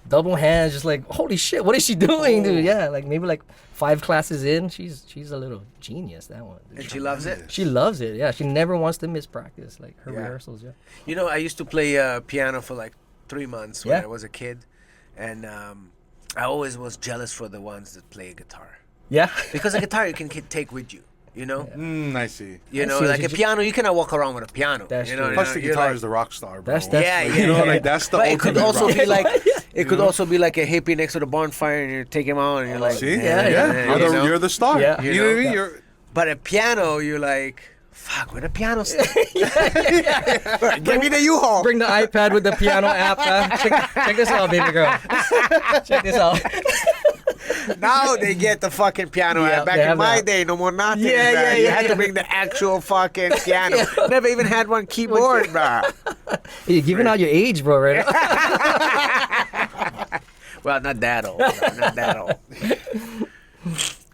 [SPEAKER 3] double hands, just like, holy shit, what is she doing, dude? Yeah, like maybe like 5 classes in, she's a little genius, that one.
[SPEAKER 2] And she loves it?
[SPEAKER 3] She loves it, yeah. She never wants to miss practice, like her rehearsals, yeah.
[SPEAKER 2] You know, I used to play piano for like 3 months when I was a kid. And I always was jealous for the ones that play guitar.
[SPEAKER 3] Yeah.
[SPEAKER 2] Because a guitar you can take with you. You know,
[SPEAKER 1] I see.
[SPEAKER 2] You know,
[SPEAKER 3] see
[SPEAKER 2] like a piano, you cannot walk around with a piano.
[SPEAKER 3] That's
[SPEAKER 2] you know,
[SPEAKER 3] true.
[SPEAKER 1] Plus, the guitar
[SPEAKER 2] like,
[SPEAKER 1] is the rock star, bro.
[SPEAKER 3] That's
[SPEAKER 2] yeah,
[SPEAKER 1] You know, like that's the.
[SPEAKER 2] But it could
[SPEAKER 1] ultimate
[SPEAKER 2] also
[SPEAKER 1] rock
[SPEAKER 2] be
[SPEAKER 1] star.
[SPEAKER 2] like it could also be like a hippie next to the bonfire, and you take him out, and you're like,
[SPEAKER 1] See,
[SPEAKER 3] Yeah.
[SPEAKER 1] You're the star.
[SPEAKER 3] Yeah.
[SPEAKER 1] You know what I mean? You're.
[SPEAKER 2] But a piano, you're like, fuck, where the piano stand? Give me the U-Haul.
[SPEAKER 3] Bring the iPad with the piano app. Check this out, baby girl. Check this out.
[SPEAKER 2] Now they get the fucking piano.
[SPEAKER 3] Yeah,
[SPEAKER 2] Back
[SPEAKER 3] they
[SPEAKER 2] in
[SPEAKER 3] have
[SPEAKER 2] my
[SPEAKER 3] that.
[SPEAKER 2] day, no more nothing.
[SPEAKER 3] Yeah,
[SPEAKER 2] bruh.
[SPEAKER 3] yeah,
[SPEAKER 2] You
[SPEAKER 3] yeah,
[SPEAKER 2] had
[SPEAKER 3] yeah.
[SPEAKER 2] to bring the actual fucking piano. Never even had one keyboard, bro.
[SPEAKER 3] You're giving out your age, bro, right now.
[SPEAKER 2] Well, not that old. Not that old.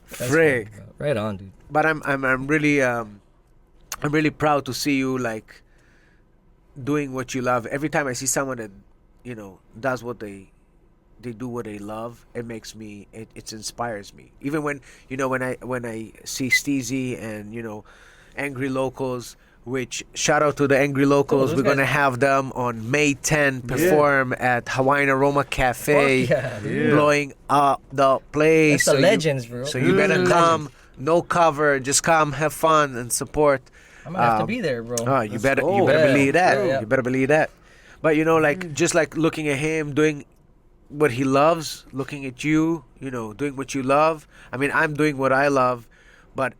[SPEAKER 2] Frick.
[SPEAKER 3] Right on, dude.
[SPEAKER 2] But I'm really proud to see you like doing what you love. Every time I see someone that, you know, does what they do what they love, it makes me it inspires me. Even when, you know, when I see Steezy and, you know, Angry Locals, which shout out to the Angry Locals.
[SPEAKER 3] those
[SPEAKER 2] We're
[SPEAKER 3] guys-
[SPEAKER 2] gonna have them on May 10 perform at Hawaiian Aroma Cafe,
[SPEAKER 3] Fuck yeah, dude.
[SPEAKER 2] blowing up the place.
[SPEAKER 3] That's the
[SPEAKER 2] So
[SPEAKER 3] legends, bro.
[SPEAKER 2] So you better come, no cover, just come, have fun, and support.
[SPEAKER 3] I'm gonna have to be there, bro.
[SPEAKER 2] Oh, you
[SPEAKER 3] Let's
[SPEAKER 2] better
[SPEAKER 3] go.
[SPEAKER 2] better
[SPEAKER 3] Yeah.
[SPEAKER 2] believe that.
[SPEAKER 3] Yeah.
[SPEAKER 2] You better believe that. But you know, like just like looking at him doing what he loves, looking at you, you know, doing what you love. I mean, I'm doing what I love, but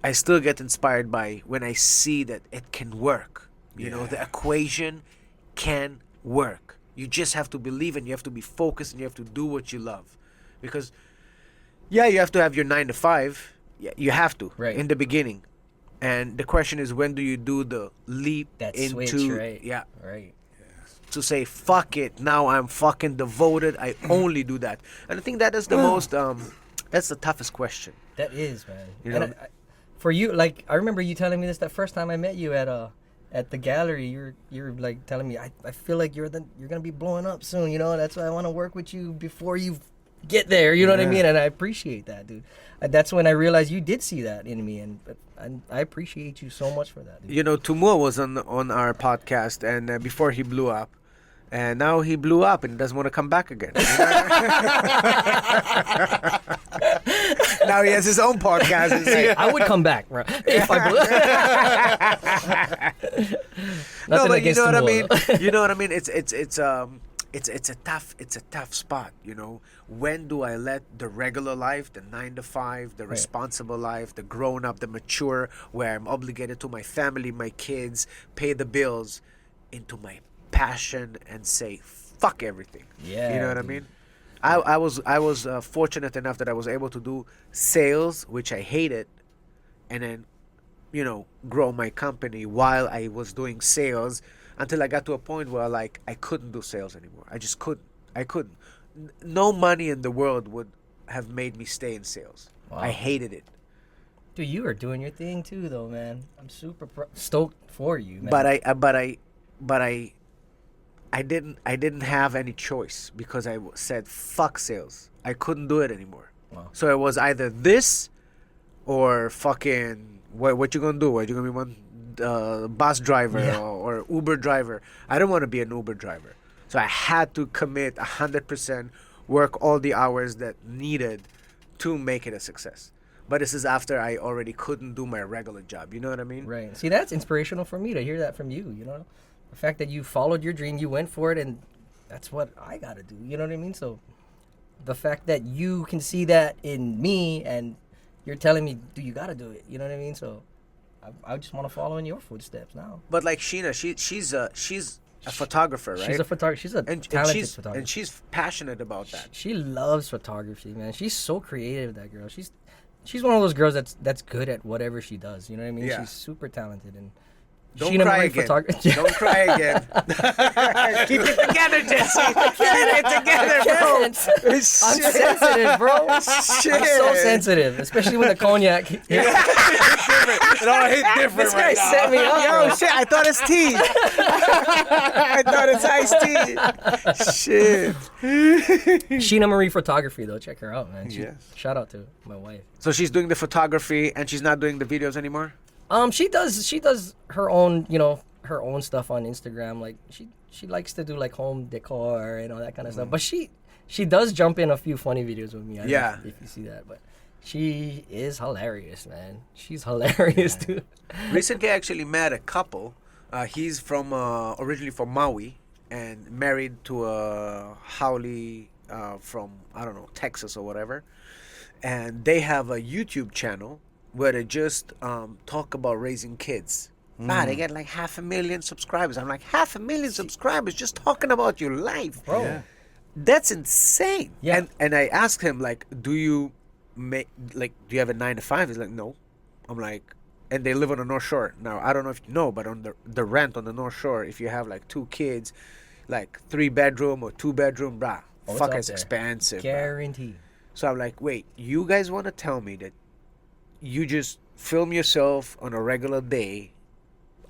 [SPEAKER 2] I still get inspired by when I see that it can work. You know, the equation can work. You just have to believe and you have to be focused and you have to do what you love. Because Yeah, you have to have your 9 to 5. Yeah, you have to
[SPEAKER 3] Right.
[SPEAKER 2] in the beginning. And the question is, when do you do the leap
[SPEAKER 3] That
[SPEAKER 2] into
[SPEAKER 3] switch, right?
[SPEAKER 2] yeah,
[SPEAKER 3] Right.
[SPEAKER 2] to say fuck it, now I'm fucking devoted, I only do that. And I think that is the most that's the toughest question.
[SPEAKER 3] That is, man.
[SPEAKER 2] You
[SPEAKER 3] And
[SPEAKER 2] know?
[SPEAKER 3] for you, like, I remember you telling me this that first time I met you at the gallery. You're like telling me, I feel like you're gonna be blowing up soon. You know, that's why I want to work with you before you get there. You know what I mean? And I appreciate that, dude. That's when I realized you did see that in me, and I appreciate you so much for that, dude.
[SPEAKER 2] You know, Tumua was on our podcast, and before he blew up, and now he blew up and doesn't want to come back again. Now he has his own podcast. He's like,
[SPEAKER 3] I would come back, bro. If I
[SPEAKER 2] no,
[SPEAKER 3] Nothing
[SPEAKER 2] but you
[SPEAKER 3] against
[SPEAKER 2] know what I
[SPEAKER 3] Samoa,
[SPEAKER 2] mean.
[SPEAKER 3] though.
[SPEAKER 2] You know what I mean. It's a tough spot. You know, when do I let the regular life, the 9 to 5, the responsible life, the grown up, the mature, where I'm obligated to my family, my kids, pay the bills, into my passion and say fuck everything.
[SPEAKER 3] Yeah,
[SPEAKER 2] you know what I
[SPEAKER 3] dude.
[SPEAKER 2] mean. I was fortunate enough that I was able to do sales, which I hated, and then, you know, grow my company while I was doing sales, until I got to a point where like I couldn't do sales anymore. I just couldn't. I couldn't. No money in the world would have made me stay in sales.
[SPEAKER 3] Wow.
[SPEAKER 2] I hated it.
[SPEAKER 3] Dude, you are doing your thing too, though, man. I'm super stoked for you, man.
[SPEAKER 2] But I didn't have any choice, because I said fuck sales. I couldn't do it anymore.
[SPEAKER 3] Wow.
[SPEAKER 2] So it was either this or fucking what you gonna do? What you gonna be one bus driver or Uber driver? I don't want to be an Uber driver. So I had to commit 100%, work all the hours that needed to make it a success. But this is after I already couldn't do my regular job. You know what I mean?
[SPEAKER 3] Right. See, that's inspirational for me to hear that from you, you know? The fact that you followed your dream, you went for it, and that's what I got to do. You know what I mean? So the fact that you can see that in me and you're telling me, dude, you got to do it. You know what I mean? So I just want to follow in your footsteps now.
[SPEAKER 2] But like Sheena, she's a photographer, right?
[SPEAKER 3] She's a photographer. She's a talented photographer.
[SPEAKER 2] And she's passionate about that.
[SPEAKER 3] She loves photography, man. She's so creative, that girl. She's one of those girls that's good at whatever she does. You know what I mean?
[SPEAKER 2] Yeah.
[SPEAKER 3] She's super talented. And
[SPEAKER 2] Don't cry again. Don't cry again. Keep it together, Jessie. Keep it together, bro.
[SPEAKER 3] I'm sensitive, bro.
[SPEAKER 2] Shit.
[SPEAKER 3] I'm so sensitive, especially when the cognac.
[SPEAKER 2] It all hit different
[SPEAKER 3] This guy set me up.
[SPEAKER 2] Yo,
[SPEAKER 3] bro.
[SPEAKER 2] shit, I thought it's tea. I thought it's iced tea. Shit.
[SPEAKER 3] Sheena Marie Photography, though. Check her out, man.
[SPEAKER 1] Yes.
[SPEAKER 3] Shout out to my wife.
[SPEAKER 2] So she's doing the photography and she's not doing the videos anymore?
[SPEAKER 3] She does her own, her own stuff on Instagram. Like she likes to do like home decor and all that kind of stuff. But she does jump in a few funny videos with me. I don't know if you see that, but she is hilarious, man. She's hilarious, dude.
[SPEAKER 2] Recently, I actually met a couple. He's from originally from Maui and married to a haole from, I don't know, Texas or whatever. And they have a YouTube channel where they just talk about raising kids. They get like 500,000 subscribers. I'm like, 500,000 subscribers just talking about your life,
[SPEAKER 3] Bro.
[SPEAKER 1] Yeah.
[SPEAKER 2] That's insane.
[SPEAKER 3] Yeah.
[SPEAKER 2] And I asked him, like, do you have a 9 to 5? He's like, no. I'm like, and they live on the North Shore. Now, I don't know if you know, but on the rent on the North Shore, if you have like 2 kids, like 3-bedroom or 2-bedroom,
[SPEAKER 3] it's
[SPEAKER 2] fuck,
[SPEAKER 3] out
[SPEAKER 2] it's
[SPEAKER 3] there.
[SPEAKER 2] expensive. Brah.
[SPEAKER 3] Guaranteed.
[SPEAKER 2] So I'm like, wait, you guys want to tell me that you just film yourself on a regular day,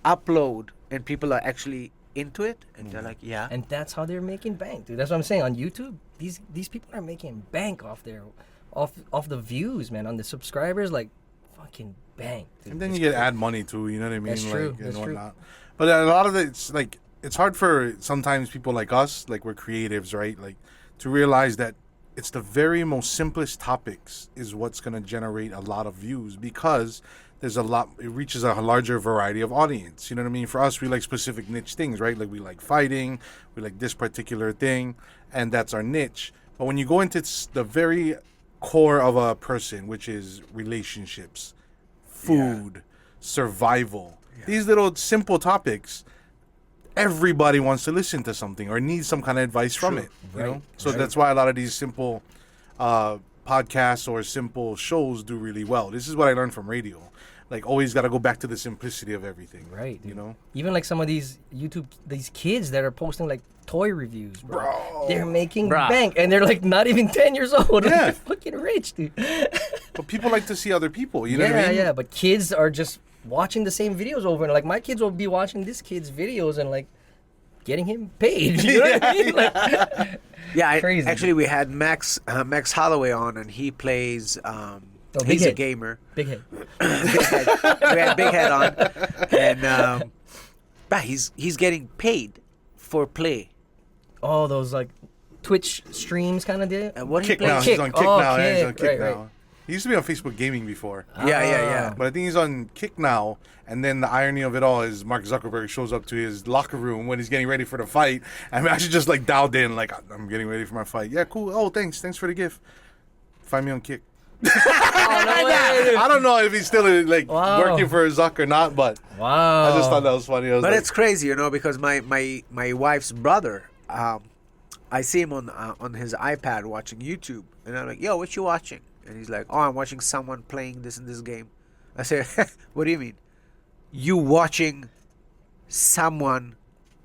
[SPEAKER 2] upload, and people are actually into it? And they're like, yeah.
[SPEAKER 3] And that's how they're making bank, dude. That's what I'm saying. On YouTube, these people are making bank off the views, man, on the subscribers, like fucking bank. Dude.
[SPEAKER 1] And then
[SPEAKER 3] It's
[SPEAKER 1] you get
[SPEAKER 3] crazy.
[SPEAKER 1] ad money too, you know what I mean?
[SPEAKER 3] That's true,
[SPEAKER 1] Like,
[SPEAKER 3] that's
[SPEAKER 1] and
[SPEAKER 3] true.
[SPEAKER 1] whatnot. But a lot of it's like, it's hard for sometimes people like us, like we're creatives, right? Like to realize that it's the very most simplest topics is what's going to generate a lot of views, because there's it reaches a larger variety of audience. You know what I mean? For us, we like specific niche things, right? Like we like fighting, we like this particular thing, and that's our niche. But when you go into the very core of a person, which is relationships, food, survival, these little simple topics, everybody wants to listen to something or needs some kind of advice from it. You know, so that's why a lot of these simple podcasts or simple shows do really well. This is what I learned from radio. Like, always got to go back to the simplicity of everything.
[SPEAKER 3] Right.
[SPEAKER 1] You know?
[SPEAKER 3] Even like some of these these kids that are posting like toy reviews, bro. They're making bank, and they're like not even 10 years old.
[SPEAKER 1] Yeah.
[SPEAKER 3] They're fucking rich, dude.
[SPEAKER 1] But people like to see other people. You know what I mean?
[SPEAKER 3] Yeah. But kids are just watching the same videos over and like my kids will be watching this kid's videos and like getting him paid. You know what I mean? Like,
[SPEAKER 2] Yeah,
[SPEAKER 3] crazy.
[SPEAKER 2] actually, we had Max Holloway on, and he plays.
[SPEAKER 3] Big
[SPEAKER 2] He's a
[SPEAKER 3] Head.
[SPEAKER 2] gamer.
[SPEAKER 3] Big head.
[SPEAKER 2] Big Head. We had Big Head on, and but he's getting paid for play.
[SPEAKER 3] Oh, those like Twitch streams kind of deal.
[SPEAKER 2] And what he
[SPEAKER 1] Kick now.
[SPEAKER 2] plays?
[SPEAKER 1] He's on Kick
[SPEAKER 3] Oh,
[SPEAKER 1] now. Yeah, he's on
[SPEAKER 3] Kick.
[SPEAKER 1] Kick
[SPEAKER 3] Right,
[SPEAKER 1] now.
[SPEAKER 3] right.
[SPEAKER 1] He used to be on Facebook Gaming before.
[SPEAKER 2] Yeah.
[SPEAKER 1] But I think he's on Kick now. And then the irony of it all is Mark Zuckerberg shows up to his locker room when he's getting ready for the fight. I'm actually just like dialed in, like, I'm getting ready for my fight. Yeah, cool. Oh, thanks for the gift. Find me on Kick.
[SPEAKER 3] Oh, no way.
[SPEAKER 1] I don't know if he's still like
[SPEAKER 3] Wow.
[SPEAKER 1] working for Zuck or not, but
[SPEAKER 3] Wow.
[SPEAKER 1] I just thought that was funny. I was
[SPEAKER 2] But
[SPEAKER 1] like,
[SPEAKER 2] it's crazy, you know, because my wife's brother, I see him on his iPad watching YouTube, and I'm like, "Yo, what you watching?" And he's like, "Oh, I'm watching someone playing this and this game." I say, "What do you mean? You watching someone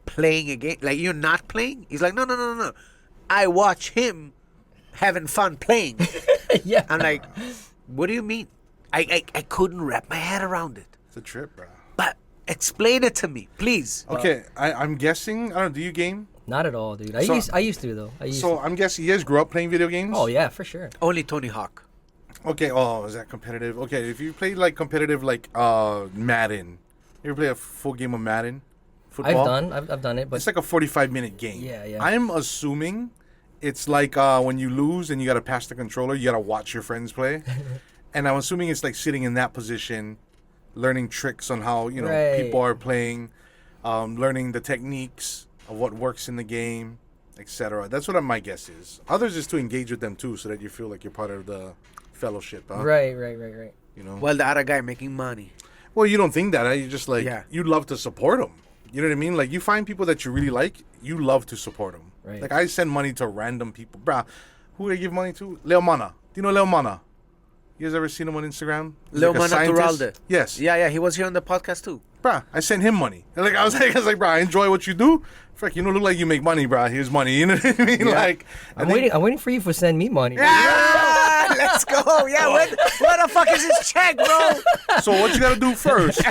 [SPEAKER 2] playing a game? Like you're not playing?" He's like, "No. I watch him having fun playing."
[SPEAKER 3] Yeah.
[SPEAKER 2] I'm like, "What do you mean?" I couldn't wrap my head around it.
[SPEAKER 1] it's a trip, bro.
[SPEAKER 2] But explain it to me, please.
[SPEAKER 1] Okay, I'm guessing. I don't know. Do you game?
[SPEAKER 3] Not at all, dude. I used to though.
[SPEAKER 1] So I'm guessing you guys grew up playing video games.
[SPEAKER 3] Oh yeah, for sure.
[SPEAKER 2] Only Tony Hawk.
[SPEAKER 1] Okay. Oh, is that competitive? Okay, if you played like competitive, like Madden, you ever play a full game of Madden? Football?
[SPEAKER 3] I've done it, but
[SPEAKER 1] It's like a 45-minute game.
[SPEAKER 3] Yeah.
[SPEAKER 1] I'm assuming it's like when you lose and you gotta pass the controller, you gotta watch your friends play. And I'm assuming it's like sitting in that position, learning tricks on how
[SPEAKER 3] Right.
[SPEAKER 1] people are playing, learning the techniques of what works in the game, etc. That's what my guess is. Others is to engage with them too, so that you feel like you're part of the fellowship. Huh?
[SPEAKER 3] right.
[SPEAKER 1] You know.
[SPEAKER 2] Well, the other guy making money.
[SPEAKER 1] Well, you don't think that. Huh? You just like
[SPEAKER 2] Yeah.
[SPEAKER 1] you love to support them. You know what I mean? Like you find people that you really like, you love to support them.
[SPEAKER 3] Right.
[SPEAKER 1] Like I send money to random people, bruh. Who do I give money to? Leo Mana. Do you know Leo Mana? You guys ever seen him on Instagram? He's
[SPEAKER 2] Leo
[SPEAKER 1] like a
[SPEAKER 2] Mana
[SPEAKER 1] scientist.
[SPEAKER 2] Turalde.
[SPEAKER 1] Yes.
[SPEAKER 2] Yeah, he was here on the podcast too.
[SPEAKER 1] Bruh, I sent him money. And like I was like, bruh, I enjoy what you do. Frick, you don't look like you make money, bruh. Here's money. You know what I mean?
[SPEAKER 2] Yeah.
[SPEAKER 1] Like
[SPEAKER 3] I'm waiting for you to send me money.
[SPEAKER 2] Yeah, let's go. Yeah, where the fuck is his check, bro?
[SPEAKER 1] So what you gotta do first?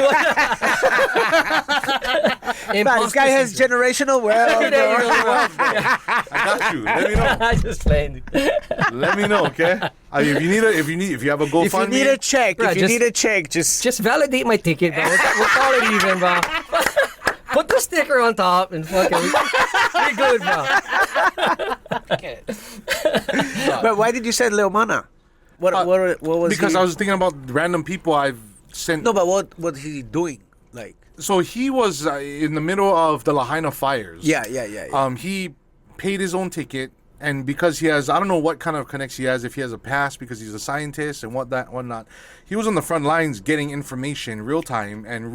[SPEAKER 2] Man, this guy has generational wealth.
[SPEAKER 3] There you go, bro.
[SPEAKER 1] I got you. Let me know.
[SPEAKER 3] I just playing.
[SPEAKER 1] Let me know, okay? If you have a
[SPEAKER 2] If you
[SPEAKER 1] GoFundMe,
[SPEAKER 2] need a check,
[SPEAKER 3] Bro,
[SPEAKER 2] if you
[SPEAKER 3] just-
[SPEAKER 2] need a check, just
[SPEAKER 3] Just validate my ticket, bro. We'll call it even, bro. Put the sticker on top and fucking we're good, bro.
[SPEAKER 2] But why did you say Leo Mana? What was
[SPEAKER 1] because
[SPEAKER 2] he?
[SPEAKER 1] I was thinking about random people I've sent.
[SPEAKER 2] No, but what was he doing? Like,
[SPEAKER 1] So he was in the middle of the Lahaina fires.
[SPEAKER 2] yeah.
[SPEAKER 1] He paid his own ticket, and because he has, I don't know what kind of connects he has, if he has a pass because he's a scientist and whatnot. He was on the front lines getting information real time and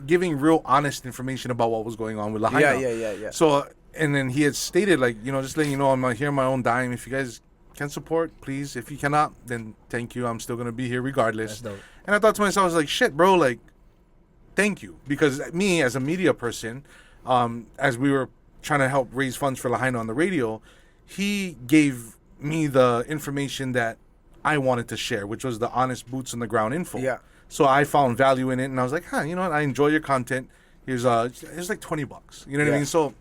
[SPEAKER 1] giving real honest information about what was going on with Lahaina.
[SPEAKER 2] Yeah.
[SPEAKER 1] So, and then he had stated, like, just letting you know, I'm here on my own dime. If you guys can support, please. If you cannot, then thank you. I'm still going to be here regardless.
[SPEAKER 3] That's dope.
[SPEAKER 1] And I thought to myself, I was like, shit, bro, like, thank you. Because me, as a media person, as we were trying to help raise funds for Lahaina on the radio, he gave me the information that I wanted to share, which was the honest boots on the ground info.
[SPEAKER 2] Yeah.
[SPEAKER 1] So I found value in it, and I was like, you know what? I enjoy your content. Here's it's like $20. You know what I
[SPEAKER 2] Yeah.
[SPEAKER 1] mean? So,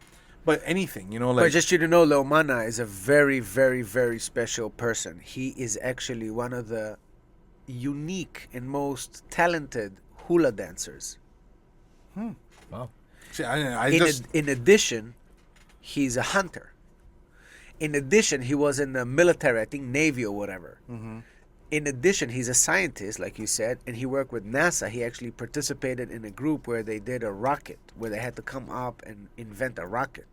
[SPEAKER 1] but anything, like.
[SPEAKER 2] But just you to know, Leo Mana is a very, very, very special person. He is actually one of the unique and most talented hula dancers.
[SPEAKER 3] Wow.
[SPEAKER 1] See, I just
[SPEAKER 2] In addition, he's a hunter. In addition, he was in the military, I think Navy or whatever.
[SPEAKER 1] Mm-hmm.
[SPEAKER 2] In addition, he's a scientist, like you said, and he worked with NASA. He actually participated in a group where they did a rocket, where they had to come up and invent a rocket.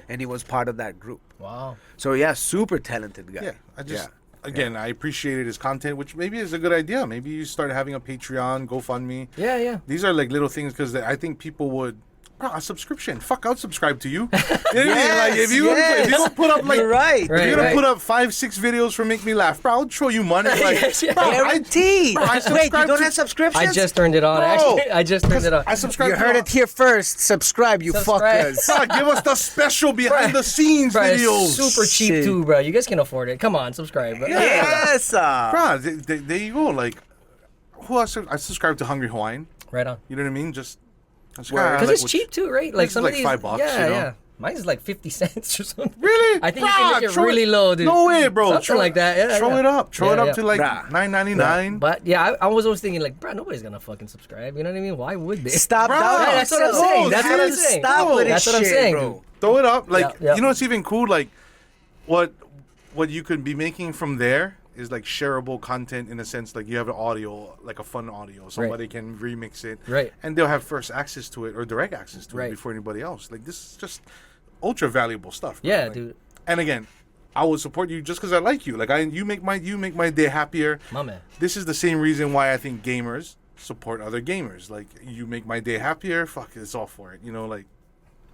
[SPEAKER 2] And he was part of that group.
[SPEAKER 3] Wow.
[SPEAKER 2] So, yeah, super talented guy.
[SPEAKER 1] Yeah, I appreciated his content, which maybe is a good idea. Maybe you start having a Patreon, GoFundMe.
[SPEAKER 3] Yeah.
[SPEAKER 1] These are like little things because I think people would bro, a subscription. Fuck, I'll subscribe to you. You know what I mean? Like, if you don't put up, like,
[SPEAKER 2] You're right.
[SPEAKER 1] if you're going to put up 5-6 videos for Make Me Laugh, bro, I'll show you money. Like, bro,
[SPEAKER 2] Guaranteed.
[SPEAKER 1] I
[SPEAKER 2] Wait, you don't
[SPEAKER 1] to-
[SPEAKER 2] have subscriptions?
[SPEAKER 3] I just turned it on.
[SPEAKER 1] Bro,
[SPEAKER 3] Actually, I just turned it on.
[SPEAKER 1] I subscribe
[SPEAKER 2] You
[SPEAKER 1] to
[SPEAKER 2] heard it here first. Subscribe, you
[SPEAKER 3] Subscribe.
[SPEAKER 2] fuckers.
[SPEAKER 1] Bro, give us the special behind the scenes
[SPEAKER 3] Bro, it's
[SPEAKER 1] videos.
[SPEAKER 3] super cheap
[SPEAKER 2] Shit.
[SPEAKER 3] too, bro. You guys can afford it. Come on, subscribe, bro.
[SPEAKER 2] Yes.
[SPEAKER 1] Bro, there you go. Like, who else? I subscribe to Hungry Hawaiian.
[SPEAKER 3] Right on.
[SPEAKER 1] You know what I mean? Just
[SPEAKER 3] Because it's cheap too, right? Like
[SPEAKER 1] This is
[SPEAKER 3] some
[SPEAKER 1] like
[SPEAKER 3] of these,
[SPEAKER 1] $5,
[SPEAKER 3] yeah,
[SPEAKER 1] you know?
[SPEAKER 3] yeah. Mine's like 50 cents or something.
[SPEAKER 1] Really?
[SPEAKER 3] I think you can make it really low, dude.
[SPEAKER 1] No way, bro.
[SPEAKER 3] Something like that. Yeah,
[SPEAKER 1] throw
[SPEAKER 3] yeah.
[SPEAKER 1] it up. Throw it
[SPEAKER 3] Yeah,
[SPEAKER 1] up
[SPEAKER 3] yeah.
[SPEAKER 1] to like
[SPEAKER 2] Bruh.
[SPEAKER 1] $9.99.
[SPEAKER 3] But yeah, I was always thinking like, bro, nobody's gonna fucking subscribe. You know what I mean? Why would they?
[SPEAKER 2] Stop
[SPEAKER 1] Bro,
[SPEAKER 2] doubting
[SPEAKER 3] Yeah, that's what I'm
[SPEAKER 2] yourself.
[SPEAKER 3] saying. That's what I'm
[SPEAKER 2] Dude,
[SPEAKER 3] saying.
[SPEAKER 2] Stop
[SPEAKER 1] Bro,
[SPEAKER 2] with
[SPEAKER 3] that's
[SPEAKER 2] this
[SPEAKER 3] what I'm
[SPEAKER 2] shit,
[SPEAKER 3] saying,
[SPEAKER 2] bro.
[SPEAKER 3] dude.
[SPEAKER 1] Throw it up. Like,
[SPEAKER 3] Yeah.
[SPEAKER 1] you know what's even cool? Like, what you could be making from there is like shareable content in a sense. Like, you have an audio, like a fun audio. Somebody can remix it.
[SPEAKER 3] Right.
[SPEAKER 1] And they'll have first access to it or direct access to it
[SPEAKER 3] Right.
[SPEAKER 1] before anybody else. Like, this is just ultra valuable stuff. Bro.
[SPEAKER 3] Yeah,
[SPEAKER 1] Like,
[SPEAKER 3] dude.
[SPEAKER 1] And again, I will support you just because I like you. Like, you make my day happier.
[SPEAKER 3] My man.
[SPEAKER 1] This is the same reason why I think gamers support other gamers. Like, you make my day happier. Fuck, it's all for it. You know, like,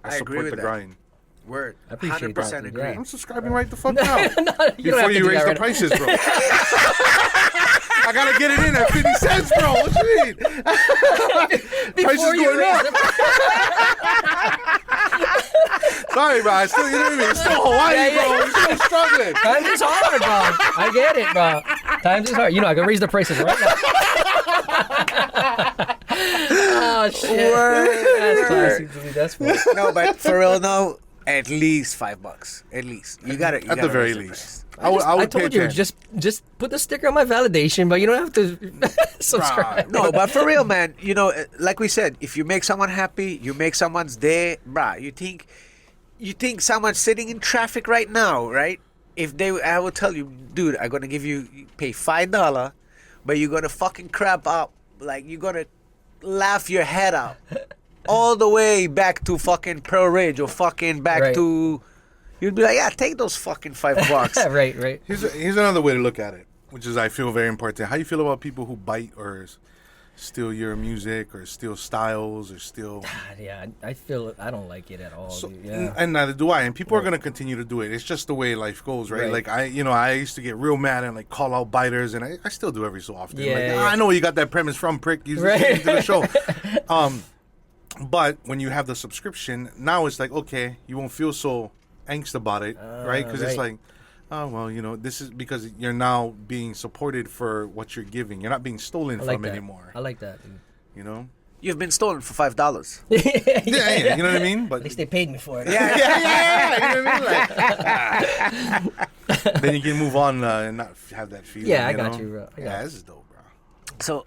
[SPEAKER 1] I
[SPEAKER 2] I agree
[SPEAKER 1] support
[SPEAKER 2] with
[SPEAKER 1] the
[SPEAKER 2] that.
[SPEAKER 1] grind.
[SPEAKER 2] Word.
[SPEAKER 3] I appreciate
[SPEAKER 2] 100%
[SPEAKER 3] that, dude.
[SPEAKER 2] agree.
[SPEAKER 3] Yeah.
[SPEAKER 1] I'm subscribing right the fuck now.
[SPEAKER 3] You don't have
[SPEAKER 1] Before
[SPEAKER 3] to
[SPEAKER 1] you
[SPEAKER 3] do
[SPEAKER 1] raise
[SPEAKER 3] that
[SPEAKER 1] the
[SPEAKER 3] right
[SPEAKER 1] prices, bro. I gotta get it in at 50 cents, bro. What you mean? Prices
[SPEAKER 3] Before you
[SPEAKER 1] going
[SPEAKER 3] raise
[SPEAKER 1] up. Sorry, bro. It's still, you know what I mean? It's still Hawaii,
[SPEAKER 3] Yeah, yeah.
[SPEAKER 1] bro. We're still struggling.
[SPEAKER 3] Times is hard, bro. I get it, bro. Times is hard. You know, I can raise the prices right now. Oh shit. That's classic, dude. That's funny.
[SPEAKER 2] No, but for real, no. At least $5. At least. You gotta.
[SPEAKER 1] At the very least. I would
[SPEAKER 3] I
[SPEAKER 1] pay
[SPEAKER 3] told you,
[SPEAKER 1] 10.
[SPEAKER 3] just put the sticker on my validation, but you don't have to subscribe.
[SPEAKER 2] No, but for real, man. You know, like we said, if you make someone happy, you make someone's day, bruh. You think someone's sitting in traffic right now, right? I will tell you, dude, I'm gonna pay $5, but you're gonna fucking crap up, like you're gonna laugh your head out all the way back to fucking Pearl Ridge or fucking back
[SPEAKER 3] Right.
[SPEAKER 2] to. You'd be like, yeah, take those fucking $5.
[SPEAKER 3] right.
[SPEAKER 1] Here's another way to look at it, which is I feel very important. How you feel about people who bite or steal your music or steal styles or steal?
[SPEAKER 3] Yeah, I feel I don't like it at all.
[SPEAKER 1] So,
[SPEAKER 3] dude. Yeah.
[SPEAKER 1] and neither do I. And people are gonna continue to do it. It's just the way life goes, right?
[SPEAKER 3] Right.
[SPEAKER 1] Like I used to get real mad and like call out biters, and I still do every so often.
[SPEAKER 3] Yeah,
[SPEAKER 1] like,
[SPEAKER 3] yeah.
[SPEAKER 1] I know where you got that premise from, prick. You
[SPEAKER 3] Right.
[SPEAKER 1] listening to the show. But when you have the subscription, now it's like, okay, you won't feel so angst about it, right? Because it's
[SPEAKER 3] right.
[SPEAKER 1] like, oh well, you know, this is because you're now being supported for what you're giving. You're not being stolen
[SPEAKER 3] I like
[SPEAKER 1] from
[SPEAKER 3] that.
[SPEAKER 1] anymore.
[SPEAKER 3] I like that, dude.
[SPEAKER 1] You know?
[SPEAKER 2] You've been stolen for $5.
[SPEAKER 1] Yeah, you know what I mean? But
[SPEAKER 3] At least they paid me for it.
[SPEAKER 2] Yeah.
[SPEAKER 1] you know what I mean? Like, then you can move on and not have that feeling.
[SPEAKER 3] Yeah, I
[SPEAKER 1] you
[SPEAKER 3] got
[SPEAKER 1] know?
[SPEAKER 3] you, bro. I got
[SPEAKER 1] Yeah,
[SPEAKER 3] you.
[SPEAKER 1] this is dope, bro.
[SPEAKER 2] So,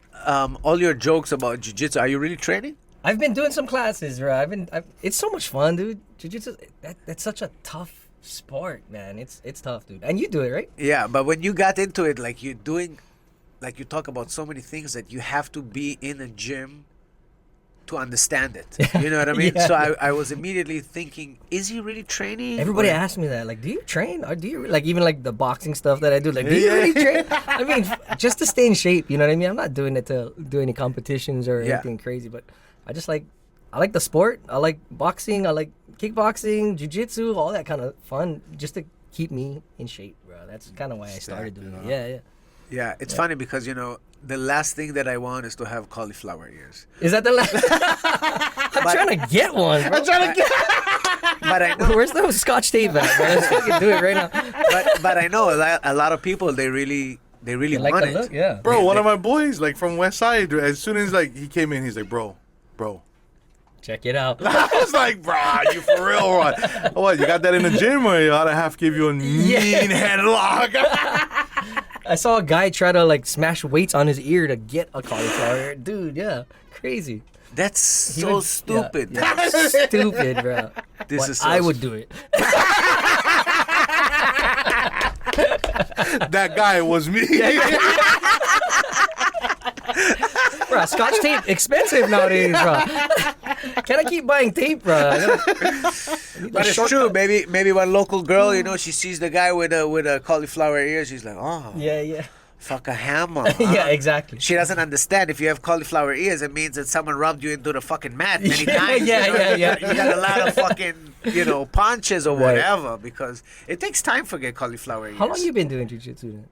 [SPEAKER 2] all your jokes about jiu-jitsu, are you really training?
[SPEAKER 3] I've been doing some classes, bro. It's so much fun, dude. Jiu-jitsu, that's such a tough sport, man. It's tough, dude. And you do it, right?
[SPEAKER 2] Yeah, but when you got into it, like you talk about so many things that you have to be in a gym to understand it. You know what I mean?
[SPEAKER 3] Yeah.
[SPEAKER 2] So I was immediately thinking, is he really training?
[SPEAKER 3] Everybody
[SPEAKER 2] Or-
[SPEAKER 3] asks me that, like, do you train? Or do you, like, even like the boxing stuff that I do, like, do you really train? I mean, just to stay in shape, you know what I mean? I'm not doing it to do any competitions or
[SPEAKER 2] Yeah.
[SPEAKER 3] anything crazy, but I like the sport. I like boxing. I like kickboxing, jiu-jitsu, all that kind of fun, just to keep me in shape, bro. That's kind of why I started doing it. Yeah.
[SPEAKER 2] Yeah, it's funny because, the last thing that I want is to have cauliflower ears.
[SPEAKER 3] Is that the last? I'm trying to get one, bro.
[SPEAKER 2] But I know,
[SPEAKER 3] Where's the Scotch tape at, bro? Let's fucking do it right now.
[SPEAKER 2] but I know a lot of people, they really
[SPEAKER 3] Like
[SPEAKER 2] want
[SPEAKER 3] the
[SPEAKER 2] it.
[SPEAKER 3] look, yeah.
[SPEAKER 1] Bro, one of my boys, like from West Side, as soon as like he came in, he's like, bro.
[SPEAKER 3] Check it out.
[SPEAKER 1] I was like, bro, you for real? Or what? You got that in the gym, or you ought to have to give you a mean headlock?
[SPEAKER 3] I saw a guy try to like smash weights on his ear to get a cauliflower ear. Dude, yeah. Crazy.
[SPEAKER 2] That's so stupid.
[SPEAKER 3] Yeah, that's stupid, bro.
[SPEAKER 2] This
[SPEAKER 3] But
[SPEAKER 2] is so
[SPEAKER 3] I would do it.
[SPEAKER 1] That guy was me.
[SPEAKER 3] Bro, Scotch tape expensive nowadays, bro. Can I keep buying tape, bro?
[SPEAKER 2] But it's true. Maybe one local girl, she sees the guy with a cauliflower ear. She's like, oh,
[SPEAKER 3] Yeah.
[SPEAKER 2] Fuck a hammer.
[SPEAKER 3] Yeah, exactly.
[SPEAKER 2] She doesn't understand. If you have cauliflower ears, it means that someone rubbed you into the fucking mat many
[SPEAKER 3] Yeah,
[SPEAKER 2] times.
[SPEAKER 3] yeah,
[SPEAKER 2] you know?
[SPEAKER 3] yeah.
[SPEAKER 2] You got a lot of fucking, punches or
[SPEAKER 3] Right.
[SPEAKER 2] whatever, because it takes time for get cauliflower ears.
[SPEAKER 3] How long you been doing jiu-jitsu then?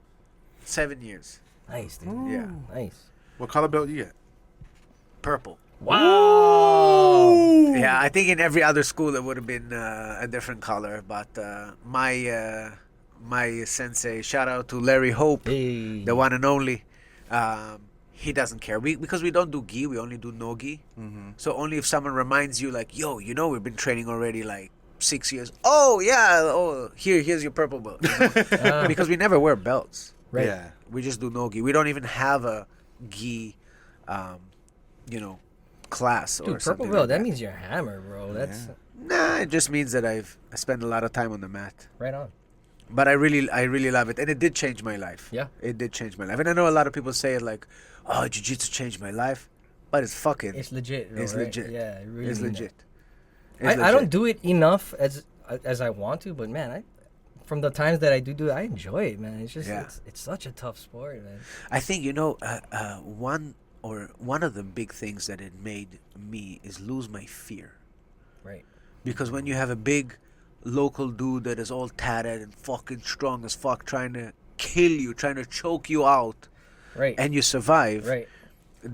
[SPEAKER 2] 7 years.
[SPEAKER 3] Nice, dude.
[SPEAKER 2] Yeah.
[SPEAKER 3] Nice.
[SPEAKER 1] What color belt you get?
[SPEAKER 2] Purple.
[SPEAKER 3] Wow.
[SPEAKER 2] Yeah, I think in every other school it would have been a different color, but my sensei, shout out to Larry Hope,
[SPEAKER 3] Hey.
[SPEAKER 2] the one and only. He doesn't care. Because we don't do gi, we only do no gi. So only if someone reminds you, like, yo, we've been training already like 6 years. Oh yeah, here's your purple belt. Because we never wear belts.
[SPEAKER 3] Right.
[SPEAKER 1] Yeah.
[SPEAKER 2] We just do no gi. We don't even have a gi, class or
[SPEAKER 3] Dude,
[SPEAKER 2] something.
[SPEAKER 3] purple
[SPEAKER 2] like
[SPEAKER 3] belt, that means you're a hammer, bro. That's
[SPEAKER 2] Nah, it just means that I spend a lot of time on the mat.
[SPEAKER 3] right on.
[SPEAKER 2] But I really love it, and it did change my life.
[SPEAKER 3] Yeah.
[SPEAKER 2] It did change my life, and I know a lot of people say it like, "Oh, jiu-jitsu changed my life," but it's fucking.
[SPEAKER 3] It's legit, bro,
[SPEAKER 2] It's
[SPEAKER 3] right?
[SPEAKER 2] legit.
[SPEAKER 3] Yeah, it really
[SPEAKER 2] It's
[SPEAKER 3] mean
[SPEAKER 2] legit.
[SPEAKER 3] that. I don't do it enough as I want to, but man, from the times that I do it, I enjoy it, man. It's just
[SPEAKER 2] Yeah.
[SPEAKER 3] it's such a tough sport, man.
[SPEAKER 2] I think one of the big things that it made me is lose my fear,
[SPEAKER 3] Right.
[SPEAKER 2] because when you have a big local dude that is all tatted and fucking strong as fuck trying to kill you, trying to choke you out,
[SPEAKER 3] Right.
[SPEAKER 2] and you survive,
[SPEAKER 3] right.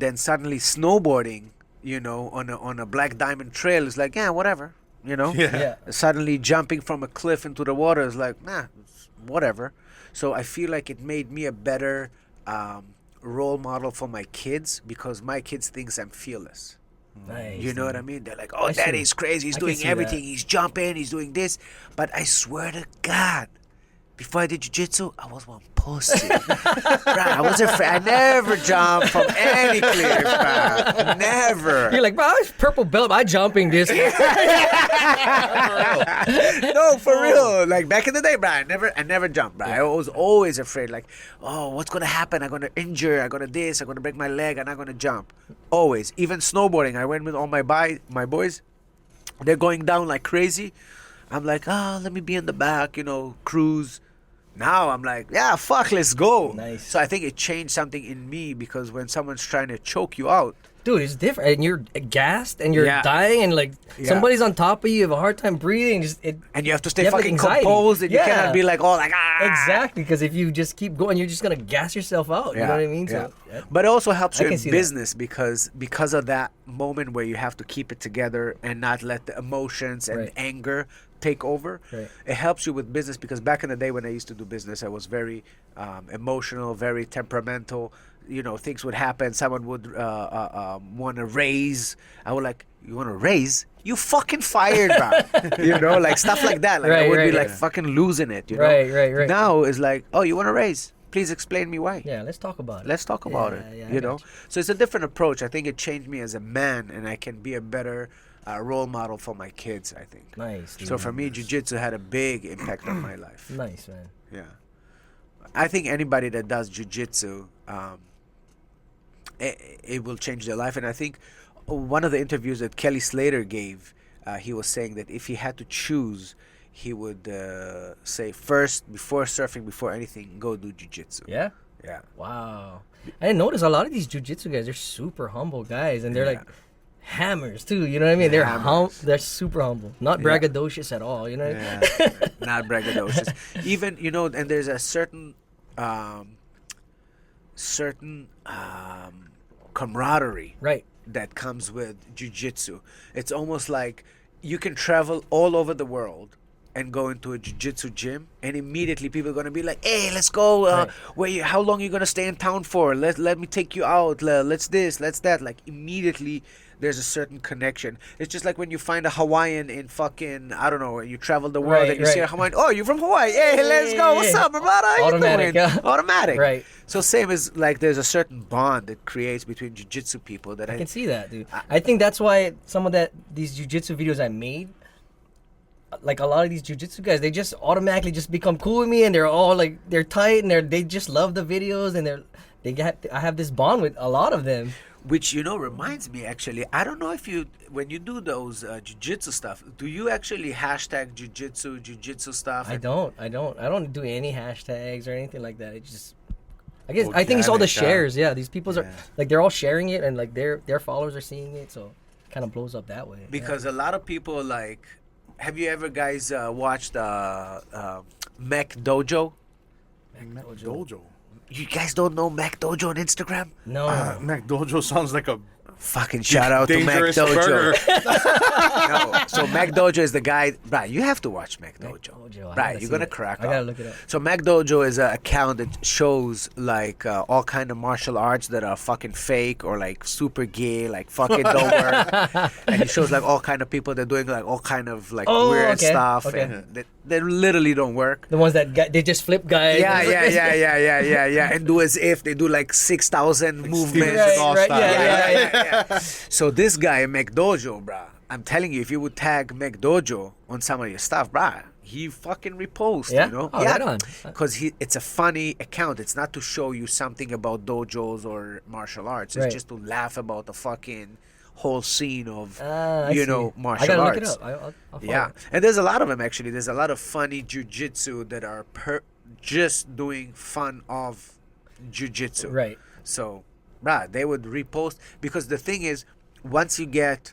[SPEAKER 2] then suddenly snowboarding, on a black diamond trail is like, yeah, whatever,
[SPEAKER 1] Yeah.
[SPEAKER 3] Yeah.
[SPEAKER 2] Suddenly jumping from a cliff into the water is like, nah, it's whatever. So I feel like it made me a better role model for my kids, because my kids thinks I'm fearless.
[SPEAKER 3] Nice.
[SPEAKER 2] You know what I mean? They're like, oh,
[SPEAKER 3] I see.
[SPEAKER 2] daddy's crazy. He's
[SPEAKER 3] I can
[SPEAKER 2] doing
[SPEAKER 3] see
[SPEAKER 2] everything.
[SPEAKER 3] that.
[SPEAKER 2] He's jumping. He's doing this. But I swear to God, before I did jiu-jitsu, I was one pussy. Bruh, I wasn't afraid. I never jumped from any cliff, bruh. Never.
[SPEAKER 3] You're like, bro, it's purple belt. I jumping this.
[SPEAKER 2] No, for real. Like back in the day, bruh, I never jumped, bruh. I was always afraid, like, oh, what's gonna happen? I'm gonna injure. I'm gonna this. I'm gonna break my leg. I'm not gonna jump. Always. Even snowboarding. I went with all my boys. They're going down like crazy. I'm like, let me be in the back, cruise. Now I'm like, yeah, fuck, let's go.
[SPEAKER 3] Nice.
[SPEAKER 2] So I think it changed something in me, because when someone's trying to choke you out,
[SPEAKER 3] Dude, it's different. And you're gassed and you're
[SPEAKER 2] Yeah.
[SPEAKER 3] dying, and like
[SPEAKER 2] Yeah.
[SPEAKER 3] somebody's on top of you, you have a hard time breathing.
[SPEAKER 2] and you have to stay
[SPEAKER 3] You have, like,
[SPEAKER 2] fucking
[SPEAKER 3] anxiety.
[SPEAKER 2] composed, and you
[SPEAKER 3] Yeah.
[SPEAKER 2] cannot be like,
[SPEAKER 3] Exactly, because if you just keep going, you're just gonna gas yourself out. You know what I mean?
[SPEAKER 2] Yeah.
[SPEAKER 3] So, yeah.
[SPEAKER 2] But it also helps
[SPEAKER 3] I
[SPEAKER 2] you
[SPEAKER 3] can
[SPEAKER 2] in
[SPEAKER 3] see that.
[SPEAKER 2] business, because of that moment where you have to keep it together and not let the emotions and
[SPEAKER 3] Right.
[SPEAKER 2] anger take over.
[SPEAKER 3] Right.
[SPEAKER 2] It helps you with business, because back in the day when I used to do business, I was very emotional, very temperamental. Things would happen. Someone would want to raise. I would like, you want to raise? You fucking fired, bro. Like stuff like that. Like I
[SPEAKER 3] Right,
[SPEAKER 2] would be
[SPEAKER 3] right,
[SPEAKER 2] like
[SPEAKER 3] right.
[SPEAKER 2] fucking losing it.
[SPEAKER 3] Right.
[SPEAKER 2] Now it's like, oh, you want to raise? Please explain me why.
[SPEAKER 3] Yeah, let's talk about it.
[SPEAKER 2] Let's talk about it.
[SPEAKER 3] Yeah, I
[SPEAKER 2] you
[SPEAKER 3] got
[SPEAKER 2] know, so it's a different approach. I think it changed me as a man, and I can be a better role model for my kids, I think.
[SPEAKER 3] Nice.
[SPEAKER 2] So
[SPEAKER 3] dude.
[SPEAKER 2] for me, jiu-jitsu had a big impact on my life.
[SPEAKER 3] Nice, man.
[SPEAKER 2] Yeah. I think anybody that does jiu-jitsu, it will change their life. And I think one of the interviews that Kelly Slater gave, he was saying that if he had to choose, he would say first, before surfing, before anything, go do jiu-jitsu.
[SPEAKER 3] Yeah.
[SPEAKER 2] Yeah.
[SPEAKER 3] Wow. I noticed a lot of these jujitsu guys. They're super humble guys, and they're
[SPEAKER 2] Yeah.
[SPEAKER 3] like hammers too. You know what I mean? They're
[SPEAKER 2] Hammers.
[SPEAKER 3] They're super humble, not
[SPEAKER 2] Yeah.
[SPEAKER 3] braggadocious at all. You know?
[SPEAKER 2] Yeah, not braggadocious. Even and there's a certain camaraderie
[SPEAKER 3] Right.
[SPEAKER 2] that comes with jiu-jitsu. It's almost like you can travel all over the world and go into a jiu-jitsu gym, and immediately people are going to be like, hey, let's go,
[SPEAKER 3] Right.
[SPEAKER 2] how long are you going to stay in town for? Let me take you out, let's this, let's that. Like immediately there's a certain connection. It's just like when you find a Hawaiian in fucking, I don't know, and you travel the world,
[SPEAKER 3] Right,
[SPEAKER 2] and you see a
[SPEAKER 3] right.
[SPEAKER 2] Hawaiian, oh, you're from Hawaii, hey, let's go, what's up, my brother? How you
[SPEAKER 3] Automatic,
[SPEAKER 2] doing?
[SPEAKER 3] yeah.
[SPEAKER 2] Automatic.
[SPEAKER 3] Right.
[SPEAKER 2] So same as like there's a certain bond that creates between jiu-jitsu people that
[SPEAKER 3] I can see that, dude. I think that's why some of these jujitsu videos I made, like a lot of these jujitsu guys, they just automatically just become cool with me, and they're all like, they're tight, and they just love the videos, and I have this bond with a lot of them.
[SPEAKER 2] Which reminds me, actually, I don't know if when you do those jiu-jitsu stuff, do you actually hashtag jiu-jitsu stuff?
[SPEAKER 3] I don't do any hashtags or anything like that. It just I think it's all the
[SPEAKER 1] Organic,
[SPEAKER 3] shares. Yeah, these people are
[SPEAKER 1] Yeah.
[SPEAKER 3] like they're all sharing it, and like their followers are seeing it, so it kind of blows up that way.
[SPEAKER 2] Because a lot of people like. Have you ever guys watched Mech Dojo?
[SPEAKER 1] Mac Dojo.
[SPEAKER 2] You guys don't know Mech Dojo on Instagram?
[SPEAKER 3] No,
[SPEAKER 1] Mac Dojo sounds like a
[SPEAKER 2] Fucking shout out to Mac
[SPEAKER 1] dangerous
[SPEAKER 2] Dojo.
[SPEAKER 1] burger.
[SPEAKER 2] No, so Mac Dojo is the guy. Right, you have to watch Mac Dojo.
[SPEAKER 3] Dojo, I
[SPEAKER 2] Right,
[SPEAKER 3] gotta
[SPEAKER 2] you're
[SPEAKER 3] see
[SPEAKER 2] gonna
[SPEAKER 3] it.
[SPEAKER 2] crack
[SPEAKER 3] I gotta
[SPEAKER 2] up.
[SPEAKER 3] look it up.
[SPEAKER 2] So Mac Dojo is an account that shows like all kind of martial arts that are fucking fake or like super gay, like fucking don't work. And he shows like all kind of people that are doing like all kind of like
[SPEAKER 3] Oh,
[SPEAKER 2] weird
[SPEAKER 3] okay,
[SPEAKER 2] stuff,
[SPEAKER 3] okay.
[SPEAKER 2] and they literally don't work.
[SPEAKER 3] The ones that they just flip guys.
[SPEAKER 2] Yeah. And do as if they do like 6,000 movements.
[SPEAKER 3] Right,
[SPEAKER 1] style.
[SPEAKER 2] Yeah. So this guy, McDojo, bruh, I'm telling you, if you would tag McDojo on some of your stuff, bruh, he fucking reposts,
[SPEAKER 3] Yeah?
[SPEAKER 2] you know?
[SPEAKER 3] Oh, right on.
[SPEAKER 2] Because it's a funny account. It's not to show you something about dojos or martial arts. It's
[SPEAKER 3] Right.
[SPEAKER 2] just to laugh about the fucking whole scene of,
[SPEAKER 3] I
[SPEAKER 2] you
[SPEAKER 3] see.
[SPEAKER 2] know, martial
[SPEAKER 3] I gotta
[SPEAKER 2] arts.
[SPEAKER 3] look it up. I'll follow
[SPEAKER 2] Yeah,
[SPEAKER 3] it.
[SPEAKER 2] and there's a lot of them actually. There's a lot of funny jujitsu that are just doing fun of jujitsu.
[SPEAKER 3] Right.
[SPEAKER 2] So, bruh, they would repost because the thing is, once you get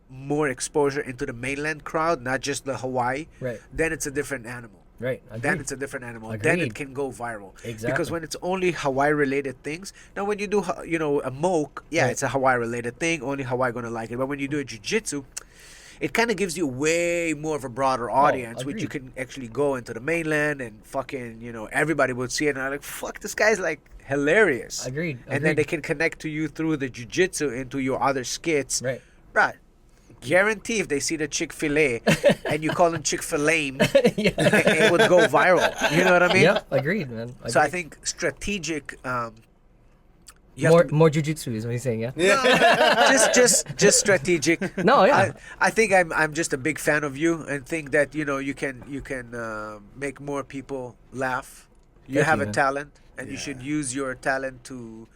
[SPEAKER 2] more exposure into the mainland crowd, not just the Hawaii,
[SPEAKER 3] Right.
[SPEAKER 2] then it's a different animal.
[SPEAKER 3] Right.
[SPEAKER 2] Then
[SPEAKER 3] Agreed.
[SPEAKER 2] it's a different animal. Then
[SPEAKER 3] Agreed.
[SPEAKER 2] it can go viral.
[SPEAKER 3] Exactly.
[SPEAKER 2] Because when it's only Hawaii related things, now when you do, you know, a moke, yeah,
[SPEAKER 3] Right.
[SPEAKER 2] it's a Hawaii related thing. Only Hawaii gonna like it. But when you do a jiu-jitsu, it kind of gives you way more of a broader audience, which you
[SPEAKER 3] agreed.
[SPEAKER 2] can actually go into the mainland and fucking, you know, everybody would see it and I'm like, fuck, this guy's like hilarious.
[SPEAKER 3] Agreed.
[SPEAKER 2] And then they can connect to you through the jiu-jitsu into your other skits.
[SPEAKER 3] Right.
[SPEAKER 2] Right. Guarantee if they see the Chick-fil-A and you call them Chick-fil-A,
[SPEAKER 3] Yeah.
[SPEAKER 2] it would go viral. You know what I mean?
[SPEAKER 3] Yep. Agreed, man.
[SPEAKER 2] So I
[SPEAKER 3] Agreed.
[SPEAKER 2] think strategic. You have to
[SPEAKER 3] more jujitsu is what he's saying. Yeah.
[SPEAKER 2] just strategic.
[SPEAKER 3] No, yeah.
[SPEAKER 2] I think I'm just a big fan of you and think that you know you can make more people laugh. You
[SPEAKER 3] Thank
[SPEAKER 2] have
[SPEAKER 3] you,
[SPEAKER 2] a
[SPEAKER 3] man.
[SPEAKER 2] talent, and you
[SPEAKER 1] Yeah.
[SPEAKER 2] should use your talent to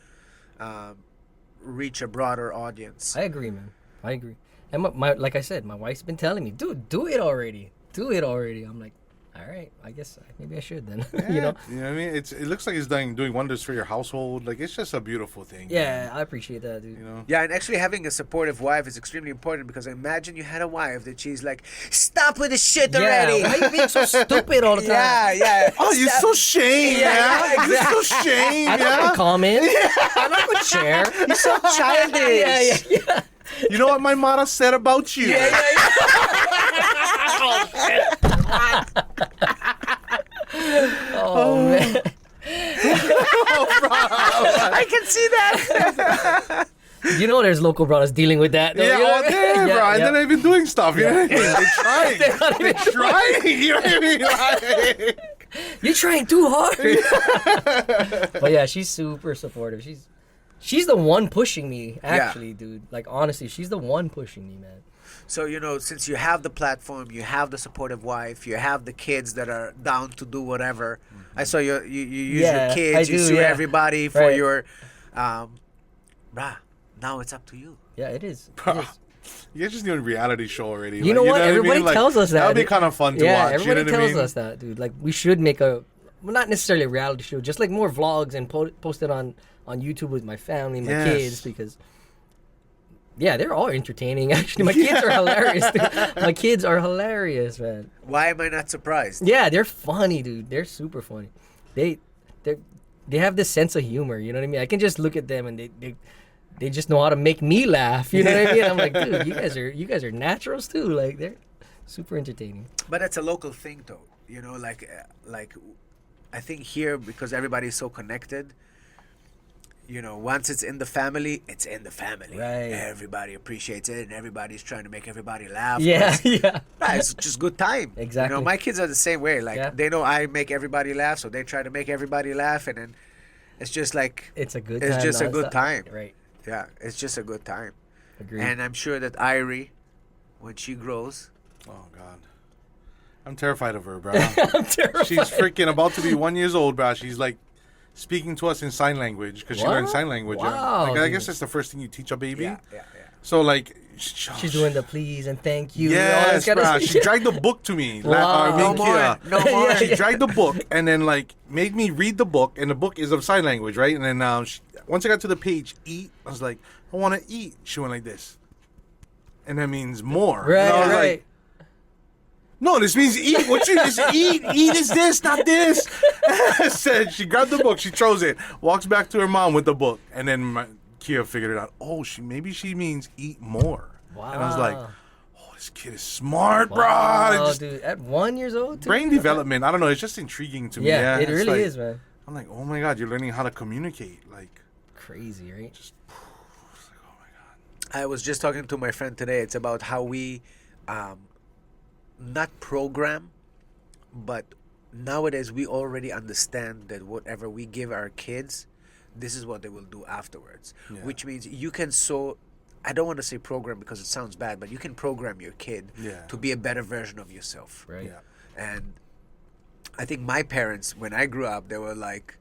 [SPEAKER 2] reach a broader audience.
[SPEAKER 3] I agree, man. I agree. And my like I said, my wife's been telling me, dude, do it already. Do it already. I'm like, all right, I guess maybe I should then. You know?
[SPEAKER 1] You know what I mean? It looks like it's doing wonders for your household. Like, it's just a beautiful thing.
[SPEAKER 3] Yeah, I appreciate that, dude.
[SPEAKER 1] You know?
[SPEAKER 2] Yeah, and actually having a supportive wife is extremely important because imagine you had a wife that she's like, stop with the shit already.
[SPEAKER 3] Yeah, why you being so stupid all the time?
[SPEAKER 2] Yeah.
[SPEAKER 1] Oh, you're so shame,
[SPEAKER 2] Yeah,
[SPEAKER 1] You're so shame,
[SPEAKER 3] I'm not gonna comment. I'm not gonna share.
[SPEAKER 2] You're so childish.
[SPEAKER 3] Yeah.
[SPEAKER 1] You know what my mama said about you?
[SPEAKER 3] Oh man.
[SPEAKER 2] I can see that.
[SPEAKER 3] You know, there's local brothers dealing with that. Though,
[SPEAKER 1] Yeah,
[SPEAKER 3] you know
[SPEAKER 1] all
[SPEAKER 3] what I
[SPEAKER 1] day,
[SPEAKER 3] mean?
[SPEAKER 1] bro.
[SPEAKER 3] Yeah,
[SPEAKER 1] And then
[SPEAKER 3] yeah.
[SPEAKER 1] they've been doing stuff. You know what I mean? They're trying. They're trying. You know what I mean? Like,
[SPEAKER 3] You're trying too hard. But yeah, she's super supportive. She's the one pushing me, actually, dude. Like honestly, she's the one pushing me, man.
[SPEAKER 2] So, you know, since you have the platform, you have the supportive wife, you have the kids that are down to do whatever. I saw you use
[SPEAKER 3] Yeah,
[SPEAKER 2] your kids,
[SPEAKER 3] I
[SPEAKER 2] you
[SPEAKER 3] do,
[SPEAKER 2] sue
[SPEAKER 3] yeah.
[SPEAKER 2] everybody for
[SPEAKER 3] Right.
[SPEAKER 2] your, bruh, now it's up to you.
[SPEAKER 3] Yeah, it is. It is.
[SPEAKER 1] you're just doing a reality show already.
[SPEAKER 3] You know what?
[SPEAKER 1] I mean?
[SPEAKER 3] Everybody
[SPEAKER 1] Like,
[SPEAKER 3] tells us that.
[SPEAKER 1] That would be
[SPEAKER 3] dude.
[SPEAKER 1] kind of fun to
[SPEAKER 3] yeah,
[SPEAKER 1] watch.
[SPEAKER 3] everybody
[SPEAKER 1] you know what
[SPEAKER 3] tells
[SPEAKER 1] I mean?
[SPEAKER 3] us that, dude. Like we should make well, not necessarily a reality show, just like more vlogs and post it on YouTube with my family, my
[SPEAKER 1] Yes.
[SPEAKER 3] kids, because yeah, they're all entertaining. Actually, my kids are hilarious. Dude. My kids are hilarious, man.
[SPEAKER 2] Why am I not surprised?
[SPEAKER 3] Yeah, they're funny, dude. They're super funny. They have this sense of humor. You know what I mean? I can just look at them and they just know how to make me laugh. You know what I mean? I'm like, dude, you guys are naturals too. Like they're super entertaining.
[SPEAKER 2] But it's a local thing, though. You know, like I think here, because everybody's so connected, you know, once it's in the family, it's in the family.
[SPEAKER 3] Right.
[SPEAKER 2] Everybody appreciates it, and everybody's trying to make everybody laugh.
[SPEAKER 3] Yeah,
[SPEAKER 2] It's-
[SPEAKER 3] yeah.
[SPEAKER 2] Right, it's just good time.
[SPEAKER 3] Exactly.
[SPEAKER 2] You know, my kids are the same way. Like,
[SPEAKER 3] Yeah.
[SPEAKER 2] they know I make everybody laugh, so they try to make everybody laugh, and then it's just like,
[SPEAKER 3] It's a good.
[SPEAKER 2] It's
[SPEAKER 3] time
[SPEAKER 2] just a good
[SPEAKER 3] nonstop.
[SPEAKER 2] time.
[SPEAKER 3] Right.
[SPEAKER 2] yeah, it's just a good time.
[SPEAKER 3] Agreed.
[SPEAKER 2] And I'm sure that Irie, when she grows,
[SPEAKER 1] Oh, God. I'm terrified of her, bro.
[SPEAKER 3] I'm terrified.
[SPEAKER 1] She's freaking about to be 1 year old, bro. She's like speaking to us in sign language because she learned
[SPEAKER 3] What?
[SPEAKER 1] sign language.
[SPEAKER 3] Wow,
[SPEAKER 1] Like, I
[SPEAKER 3] dude.
[SPEAKER 1] guess that's the first thing you teach a baby.
[SPEAKER 2] yeah.
[SPEAKER 1] So, like,
[SPEAKER 3] She's doing the please and thank you.
[SPEAKER 1] Yes,
[SPEAKER 3] all this
[SPEAKER 1] bro.
[SPEAKER 3] kind of
[SPEAKER 1] She dragged the book to me.
[SPEAKER 3] Wow.
[SPEAKER 2] No more. No more.
[SPEAKER 1] She dragged the book and then like made me read the book, and the book is of sign language, right? And then once I got to the page, eat, I was like, I want to eat. She went like this, and that means more.
[SPEAKER 3] Right,
[SPEAKER 1] and I was
[SPEAKER 3] right.
[SPEAKER 1] like, no, this means eat. What you just eat? Eat is this, not this. Said she grabbed the book, she throws it, walks back to her mom with the book, and then Kia figured it out. Oh, maybe she means eat more.
[SPEAKER 3] Wow.
[SPEAKER 1] And I was like, oh, this kid is smart, bro.
[SPEAKER 3] Wow,
[SPEAKER 1] Just
[SPEAKER 3] dude. At 1 year old?
[SPEAKER 1] brain development. I don't know. It's just intriguing to me.
[SPEAKER 3] Yeah, it
[SPEAKER 1] it's
[SPEAKER 3] really
[SPEAKER 1] like-
[SPEAKER 3] is, man.
[SPEAKER 1] I'm like, oh my god, you're learning how to communicate. Like,
[SPEAKER 3] Crazy, right?
[SPEAKER 1] it's like, oh my god.
[SPEAKER 2] I was just talking to my friend today. It's about how we, not program, but nowadays we already understand that whatever we give our kids, this is what they will do afterwards.
[SPEAKER 1] Yeah.
[SPEAKER 2] Which means you can I don't want to say program because it sounds bad, but you can program your kid
[SPEAKER 1] Yeah.
[SPEAKER 2] to be a better version of yourself.
[SPEAKER 3] Right.
[SPEAKER 1] Yeah.
[SPEAKER 2] And I think my parents, when I grew up, they were like,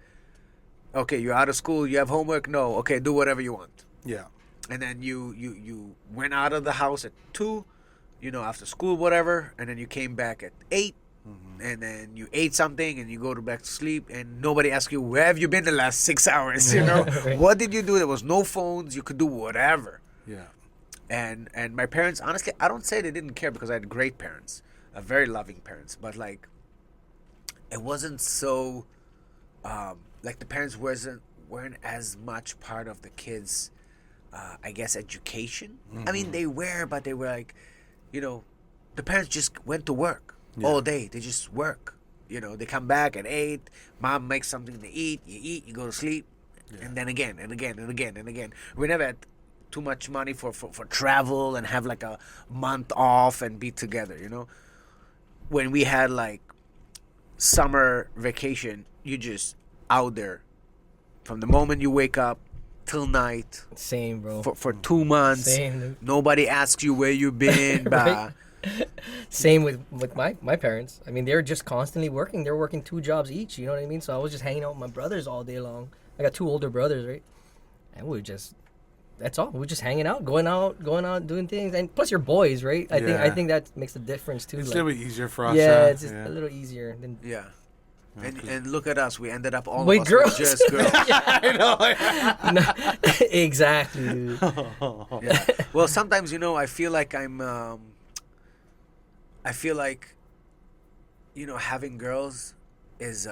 [SPEAKER 2] okay, you're out of school, you have homework? No. Okay, do whatever you want.
[SPEAKER 1] Yeah.
[SPEAKER 2] And then you went out of the house at 2, after school, whatever, and then you came back at 8, and then you ate something and you go back to sleep, and nobody asked you, where have you been the last 6 hours?
[SPEAKER 3] Right.
[SPEAKER 2] What did you do? There was no phones. You could do whatever.
[SPEAKER 1] Yeah.
[SPEAKER 2] And my parents, honestly, I don't say they didn't care because I had great parents, very loving parents, but like, it wasn't so, like the parents weren't as much part of the kids' I guess education. I mean, they were, but they were like, the parents just went to work all day. They just work. They come back at 8. Mom makes something to eat. You eat. You go to sleep, and then again and again and again and again. We never had too much money for travel and have like a month off and be together. When we had like summer vacation, you just out there from the moment you wake up till night
[SPEAKER 3] Same, bro.
[SPEAKER 2] for 2 months.
[SPEAKER 3] Same, dude.
[SPEAKER 2] Nobody asks you where you been.
[SPEAKER 3] Right. Same with my parents. I mean, they were just constantly working. They were working 2 jobs each, you know what I mean? So I was just hanging out with my brothers all day long. I got 2 older brothers, right? And that's all. We were just hanging out, going out, doing things. And plus you're boys, right? I think that makes a difference too.
[SPEAKER 1] It's
[SPEAKER 3] like,
[SPEAKER 1] a little bit easier for us.
[SPEAKER 3] yeah, it's just a little easier than
[SPEAKER 2] Yeah. And look at us. We ended up all
[SPEAKER 3] With
[SPEAKER 2] of us
[SPEAKER 3] girls.
[SPEAKER 2] with just girls.
[SPEAKER 1] I know.
[SPEAKER 3] No, exactly, dude.
[SPEAKER 2] Yeah. Well, sometimes I feel like having girls is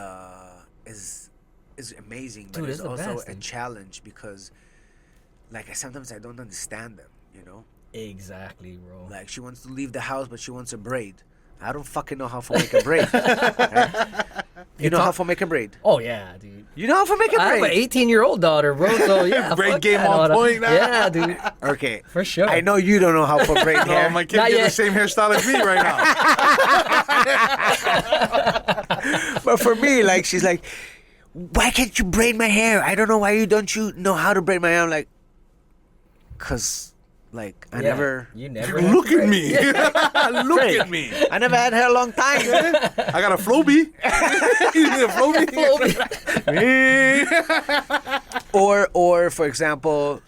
[SPEAKER 2] amazing, but
[SPEAKER 3] Dude,
[SPEAKER 2] it's
[SPEAKER 3] it's the
[SPEAKER 2] also
[SPEAKER 3] best,
[SPEAKER 2] a
[SPEAKER 3] dude.
[SPEAKER 2] challenge because sometimes I don't understand them.
[SPEAKER 3] Exactly, bro.
[SPEAKER 2] Like she wants to leave the house, but she wants a braid. I don't fucking know how to make a braid. Right? You know how to make a braid?
[SPEAKER 3] Oh yeah, dude.
[SPEAKER 2] You know how to make a
[SPEAKER 3] I have an
[SPEAKER 2] braid?
[SPEAKER 3] 18-year-old daughter, bro. So yeah,
[SPEAKER 1] Braid
[SPEAKER 3] fuck
[SPEAKER 1] game
[SPEAKER 3] that,
[SPEAKER 1] on
[SPEAKER 3] I know
[SPEAKER 1] point now.
[SPEAKER 3] Yeah, dude.
[SPEAKER 2] Okay.
[SPEAKER 3] For sure.
[SPEAKER 2] I know you don't know how to braid
[SPEAKER 1] No,
[SPEAKER 2] hair.
[SPEAKER 1] my kid
[SPEAKER 3] Not
[SPEAKER 1] get the
[SPEAKER 3] yet.
[SPEAKER 1] same hairstyle as me right now.
[SPEAKER 2] But for me, like, she's like, why can't you braid my hair? I don't know why you know how to braid my hair. I'm like, cause like I
[SPEAKER 3] Yeah,
[SPEAKER 2] never
[SPEAKER 3] You never.
[SPEAKER 1] Look at me. Look at me.
[SPEAKER 2] I never had hair a long time.
[SPEAKER 1] I got a Floby. You need a Floby?
[SPEAKER 2] or for example,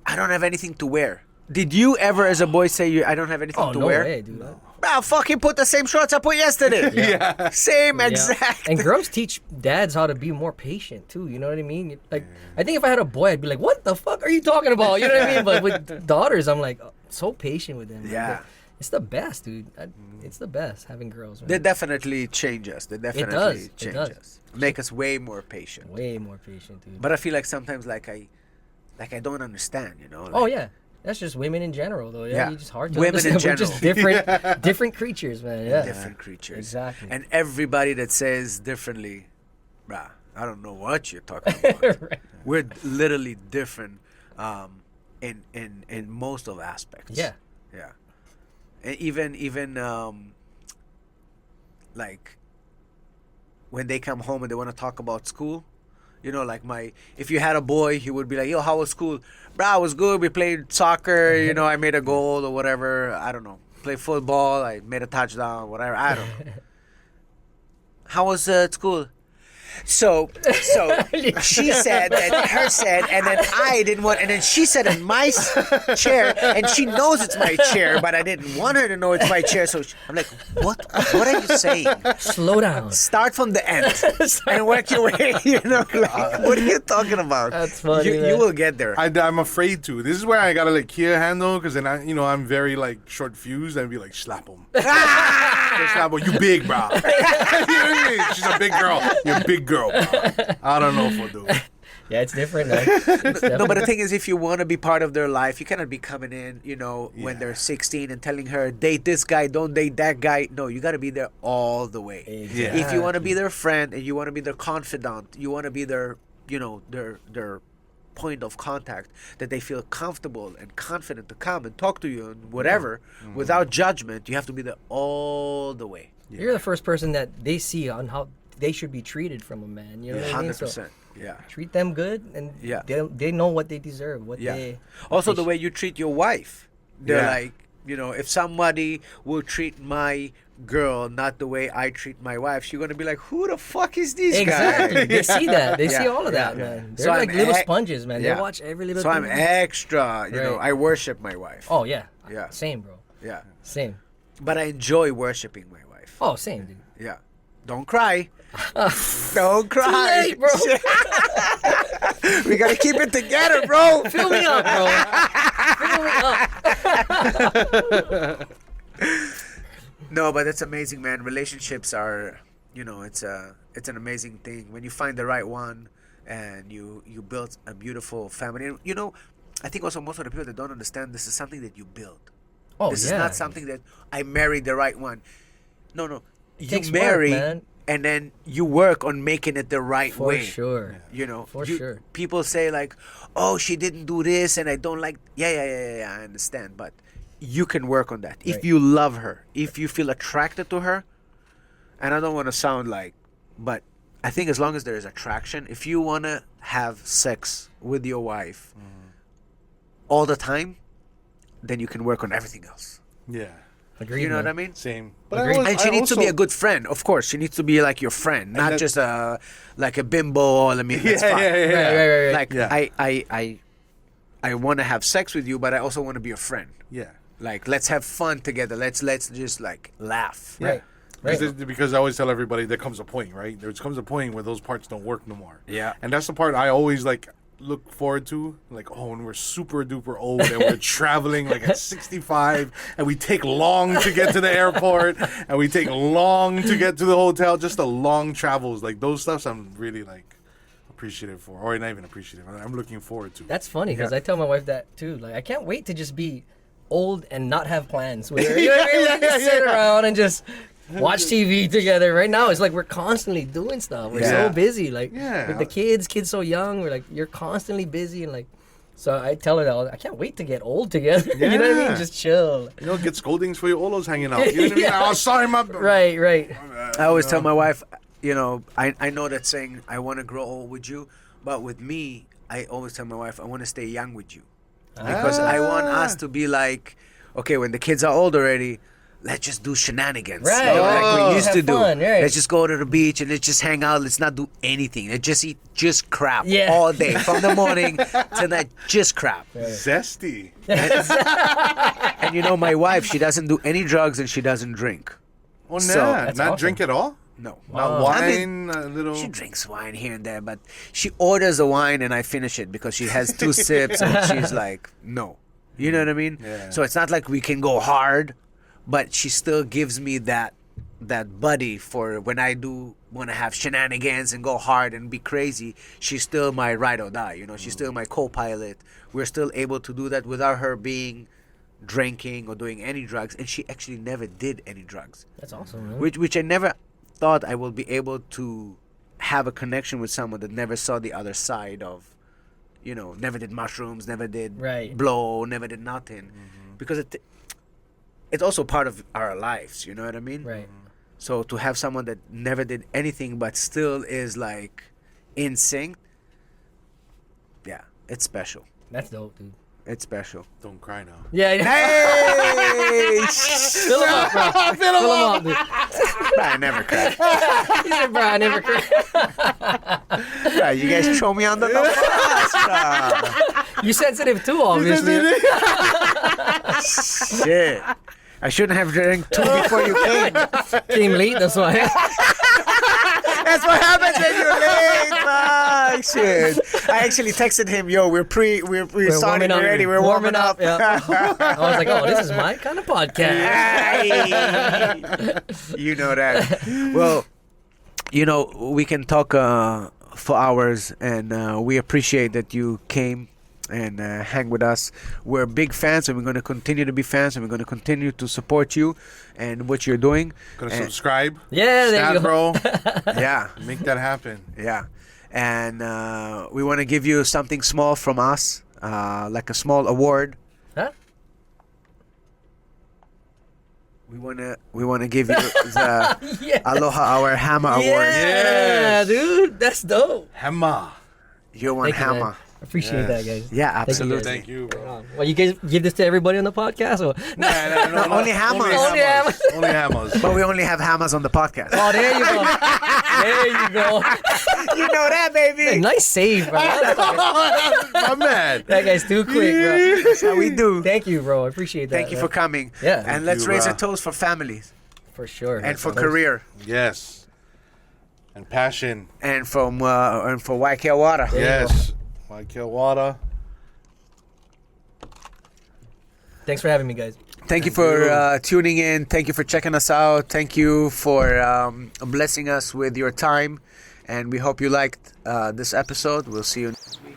[SPEAKER 2] I don't have anything to wear. Did you ever as a boy say I don't have anything
[SPEAKER 3] Oh
[SPEAKER 2] to
[SPEAKER 3] no
[SPEAKER 2] wear?
[SPEAKER 3] way, dude.
[SPEAKER 2] I'll fucking put the same shorts I put yesterday.
[SPEAKER 1] Yeah.
[SPEAKER 2] Same
[SPEAKER 3] Yeah.
[SPEAKER 2] exact.
[SPEAKER 3] And girls teach dads how to be more patient too. You know what I mean? Like, I think if I had a boy, I'd be like, "What the fuck are you talking about?" You know what I mean? But with daughters, I'm like, so patient with them.
[SPEAKER 2] Yeah.
[SPEAKER 3] Like, it's the best, dude. It's the best having girls. Man.
[SPEAKER 2] They definitely change us. They definitely
[SPEAKER 3] It
[SPEAKER 2] change
[SPEAKER 3] does.
[SPEAKER 2] us. Make us way more patient.
[SPEAKER 3] Way more patient, dude.
[SPEAKER 2] But I feel like sometimes like I don't understand, Like,
[SPEAKER 3] Oh yeah, that's just women in general, though. Yeah,
[SPEAKER 2] Yeah.
[SPEAKER 3] You're just hard to
[SPEAKER 2] Women in
[SPEAKER 3] understand. We're just different, different creatures, man. Yeah,
[SPEAKER 2] different creatures.
[SPEAKER 3] Exactly.
[SPEAKER 2] And everybody that says differently, bruh, I don't know what you're talking about.
[SPEAKER 3] Right.
[SPEAKER 2] We're literally different in most of aspects.
[SPEAKER 3] Yeah.
[SPEAKER 2] Yeah. And even like when they come home and they want to talk about school, like if you had a boy, he would be like, yo, how was school? Bro, it was good. We played soccer, I made a goal or whatever. I don't know. Played football. I made a touchdown, whatever. I don't know. How was school? So she said, and her said, and then I didn't want, and then she said in my chair, and she knows it's my chair, but I didn't want her to know it's my chair. So I'm like, what are you saying?
[SPEAKER 3] Slow down.
[SPEAKER 2] Start from the end and work your way. You know, like, what are you talking about?
[SPEAKER 3] That's funny,
[SPEAKER 2] You
[SPEAKER 3] man.
[SPEAKER 2] will get there.
[SPEAKER 1] I'm afraid to. This is where I gotta like Kia handle, because then I'm very like short fused. I'd be like, slap him. Slap him. You big, bro. You know what I mean? She's a big girl. You're a big girl, bro. I don't know if I'll do it.
[SPEAKER 3] Yeah, it's different, man. It's
[SPEAKER 2] No, but the
[SPEAKER 3] different.
[SPEAKER 2] thing is, if you want to be part of their life, you cannot be coming in, when they're 16 and telling her, date this guy, don't date that guy. No, you got to be there all the way.
[SPEAKER 1] Yeah.
[SPEAKER 2] If you want to be their friend and you want to be their confidant, you want to be their, their point of contact, that they feel comfortable and confident to come and talk to you and whatever, without judgment, you have to be there all the way.
[SPEAKER 3] You're the first person that they see on how they should be treated from a man. You know what I mean?
[SPEAKER 2] 100%.
[SPEAKER 3] So
[SPEAKER 2] Yeah.
[SPEAKER 3] treat them good, and
[SPEAKER 2] Yeah.
[SPEAKER 3] they know what they deserve.
[SPEAKER 2] Yeah. Also, the way you treat your wife. They're
[SPEAKER 1] Yeah.
[SPEAKER 2] like, if somebody will treat my girl not the way I treat my wife, she's going to be like, who the fuck is this
[SPEAKER 3] Exactly.
[SPEAKER 2] guy?
[SPEAKER 3] They see that. They see
[SPEAKER 2] Yeah.
[SPEAKER 3] all of that,
[SPEAKER 2] Yeah.
[SPEAKER 3] man. They're
[SPEAKER 2] So
[SPEAKER 3] like
[SPEAKER 2] I'm
[SPEAKER 3] little
[SPEAKER 2] ac-
[SPEAKER 3] sponges, man.
[SPEAKER 2] Yeah.
[SPEAKER 3] They watch every little
[SPEAKER 2] So
[SPEAKER 3] thing.
[SPEAKER 2] I'm extra,
[SPEAKER 3] Right.
[SPEAKER 2] I worship my wife.
[SPEAKER 3] Oh, yeah.
[SPEAKER 2] Yeah.
[SPEAKER 3] Same, bro.
[SPEAKER 2] Yeah.
[SPEAKER 3] Same.
[SPEAKER 2] But I enjoy worshiping my wife.
[SPEAKER 3] Oh, same, dude.
[SPEAKER 2] Yeah. Don't cry. Don't cry.
[SPEAKER 3] Too late, bro.
[SPEAKER 2] We got to keep it together, bro.
[SPEAKER 3] Fill me up, bro. Fill me up.
[SPEAKER 2] No, but it's amazing, man. Relationships are, it's an amazing thing when you find the right one and you build a beautiful family. And, I think also most of the people that don't understand, this is something that you build.
[SPEAKER 3] Oh,
[SPEAKER 2] This
[SPEAKER 3] yeah.
[SPEAKER 2] is not something that I married the right one. No. You
[SPEAKER 3] takes work,
[SPEAKER 2] marry
[SPEAKER 3] man.
[SPEAKER 2] and then you work on making it the right
[SPEAKER 3] For
[SPEAKER 2] way.
[SPEAKER 3] sure. For sure.
[SPEAKER 2] People say like, "Oh, she didn't do this, and I don't like." Yeah. I understand, but you can work on that if
[SPEAKER 3] Right.
[SPEAKER 2] you love her, if you feel attracted to her. And I don't want to sound like, but I think as long as there is attraction, if you want to have sex with your wife all the time, then you can work on everything else.
[SPEAKER 1] Yeah.
[SPEAKER 3] Agreed,
[SPEAKER 2] You know
[SPEAKER 3] man.
[SPEAKER 2] what I mean?
[SPEAKER 1] Same.
[SPEAKER 3] Agreed.
[SPEAKER 2] And she
[SPEAKER 1] I
[SPEAKER 2] needs to be
[SPEAKER 1] also-
[SPEAKER 2] a good friend, of course. She needs to be like your friend, not
[SPEAKER 1] that-
[SPEAKER 2] just like a bimbo. I mean, that's fine.
[SPEAKER 3] Right.
[SPEAKER 2] Like
[SPEAKER 1] Yeah.
[SPEAKER 2] I want to have sex with you, but I also want to be a friend.
[SPEAKER 1] Yeah.
[SPEAKER 2] Like, let's have fun together. Let's just like laugh.
[SPEAKER 3] Right.
[SPEAKER 1] Because I always tell everybody there comes a point, right? There comes a point where those parts don't work no more.
[SPEAKER 2] Yeah.
[SPEAKER 1] And that's the part I always like look forward to. Like, when we're super duper old and we're traveling like at 65 and we take long to get to the airport and we take long to get to the hotel, just the long travels. Like those stuffs I'm really like appreciative for. Or not even appreciative. I'm looking forward to.
[SPEAKER 3] That's funny because
[SPEAKER 1] Yeah.
[SPEAKER 3] I tell my wife that too. Like, I can't wait to just be old and not have plans with her. You know what I mean? We just sit around and just watch TV together. Right now, it's like we're constantly doing stuff. We're
[SPEAKER 1] Yeah.
[SPEAKER 3] so busy. Like,
[SPEAKER 1] Yeah.
[SPEAKER 3] with the kids so young. We're like, you're constantly busy. And like, so I tell her that I can't wait to get old together. You know what I
[SPEAKER 1] Yeah.
[SPEAKER 3] mean? Just chill.
[SPEAKER 1] Get scoldings for your Olos hanging out. You know what I mean?
[SPEAKER 3] Yeah.
[SPEAKER 1] Oh, sorry, my...
[SPEAKER 3] Right.
[SPEAKER 2] I always tell my wife, I know that saying, I want to grow old with you, but with me, I always tell my wife, I want to stay young with you. Because I want us to be like, okay, when the kids are old already, let's just do shenanigans.
[SPEAKER 3] Right.
[SPEAKER 2] Like we used
[SPEAKER 3] Have
[SPEAKER 2] to do.
[SPEAKER 3] fun, right.
[SPEAKER 2] Let's just go to the beach and let's just hang out. Let's not do anything. Let's just eat just crap
[SPEAKER 3] Yeah.
[SPEAKER 2] all day. From the morning to night, just crap.
[SPEAKER 1] Zesty.
[SPEAKER 2] And my wife, she doesn't do any drugs and she doesn't drink.
[SPEAKER 1] Oh,
[SPEAKER 2] So,
[SPEAKER 1] nah.
[SPEAKER 3] that's
[SPEAKER 1] Not
[SPEAKER 3] awesome.
[SPEAKER 1] drink at all?
[SPEAKER 2] No.
[SPEAKER 1] Not
[SPEAKER 2] I
[SPEAKER 1] wine,
[SPEAKER 2] mean,
[SPEAKER 1] a little...
[SPEAKER 2] She drinks wine here and there, but she orders a wine and I finish it because she has 2 sips and she's like, no. You know what I mean?
[SPEAKER 1] Yeah.
[SPEAKER 2] So it's not like we can go hard, but she still gives me that buddy for when I do want to have shenanigans and go hard and be crazy. She's still my ride or die. She's still my co-pilot. We're still able to do that without her being drinking or doing any drugs. And she actually never did any drugs.
[SPEAKER 3] That's awesome, man.
[SPEAKER 2] Which I never thought I will be able to have a connection with someone that never saw the other side of, never did mushrooms, never did
[SPEAKER 3] Right.
[SPEAKER 2] blow, never did nothing. Because it's also part of our lives, you know what I mean?
[SPEAKER 3] Right.
[SPEAKER 2] So to have someone that never did anything but still is like in sync, yeah, it's special.
[SPEAKER 3] That's dope, dude.
[SPEAKER 2] It's special.
[SPEAKER 1] Don't cry now.
[SPEAKER 3] Yeah.
[SPEAKER 2] Hey!
[SPEAKER 3] Fill him up, bro. Fill him up, dude.
[SPEAKER 2] I never cried.
[SPEAKER 3] He said, bro, I never cried.
[SPEAKER 2] Bro, you guys throw me on the bus, bro.
[SPEAKER 3] You sensitive too, obviously.
[SPEAKER 2] Shit. I shouldn't have drank 2 before you came.
[SPEAKER 3] Came late, that's why.
[SPEAKER 2] That's what happens when you're late, fuck. Shit. I actually texted him, yo, we're starting already. We're warming up.
[SPEAKER 3] Yeah. I was like, oh, this is my kind of podcast.
[SPEAKER 2] You know that. Well, you know, we can talk for hours, and we appreciate that you came and hang with us. We're big fans, and we're going to continue to be fans, and we're going to continue to support you and what you're doing.
[SPEAKER 1] Gonna subscribe.
[SPEAKER 3] Yeah, there you go.
[SPEAKER 1] Bro.
[SPEAKER 2] Yeah.
[SPEAKER 1] Make that happen.
[SPEAKER 2] Yeah. And we want to give you something small from us, like a small award.
[SPEAKER 3] Huh?
[SPEAKER 2] We wanna give you the
[SPEAKER 3] Yeah.
[SPEAKER 2] Aloha Our Hammer Award.
[SPEAKER 3] Yeah,
[SPEAKER 1] Yes.
[SPEAKER 3] dude, that's dope.
[SPEAKER 1] Hema.
[SPEAKER 2] You won
[SPEAKER 3] Thank you, man.
[SPEAKER 2] hammer.
[SPEAKER 3] Appreciate that,
[SPEAKER 1] Yes.
[SPEAKER 3] guys.
[SPEAKER 2] Yeah,
[SPEAKER 3] Thank you,
[SPEAKER 2] absolutely.
[SPEAKER 3] guys.
[SPEAKER 1] Thank you, bro.
[SPEAKER 3] Well, you guys give this to everybody on the podcast? Or?
[SPEAKER 1] No,
[SPEAKER 2] Only hammers.
[SPEAKER 3] Only hammers.
[SPEAKER 1] Only hammers.
[SPEAKER 2] But we only have hammers on the podcast.
[SPEAKER 3] Oh, there you go. There you go.
[SPEAKER 2] You know that, baby.
[SPEAKER 3] Nice save, bro.
[SPEAKER 1] My man.
[SPEAKER 3] That guy's too quick, bro.
[SPEAKER 2] That's how we do.
[SPEAKER 3] Thank you, bro. I appreciate that.
[SPEAKER 2] Thank you for coming.
[SPEAKER 3] Yeah.
[SPEAKER 2] And let's
[SPEAKER 1] you,
[SPEAKER 2] raise a
[SPEAKER 1] bro.
[SPEAKER 2] toast for families
[SPEAKER 3] For sure.
[SPEAKER 2] and for career
[SPEAKER 1] Yes. And passion.
[SPEAKER 2] and for Waikea Water.
[SPEAKER 3] There you
[SPEAKER 1] Yes. Waikea water.
[SPEAKER 3] Thanks for having me, guys.
[SPEAKER 2] Thank you for tuning in. Thank you for checking us out. Thank you for blessing us with your time. And we hope you liked this episode. We'll see you next week.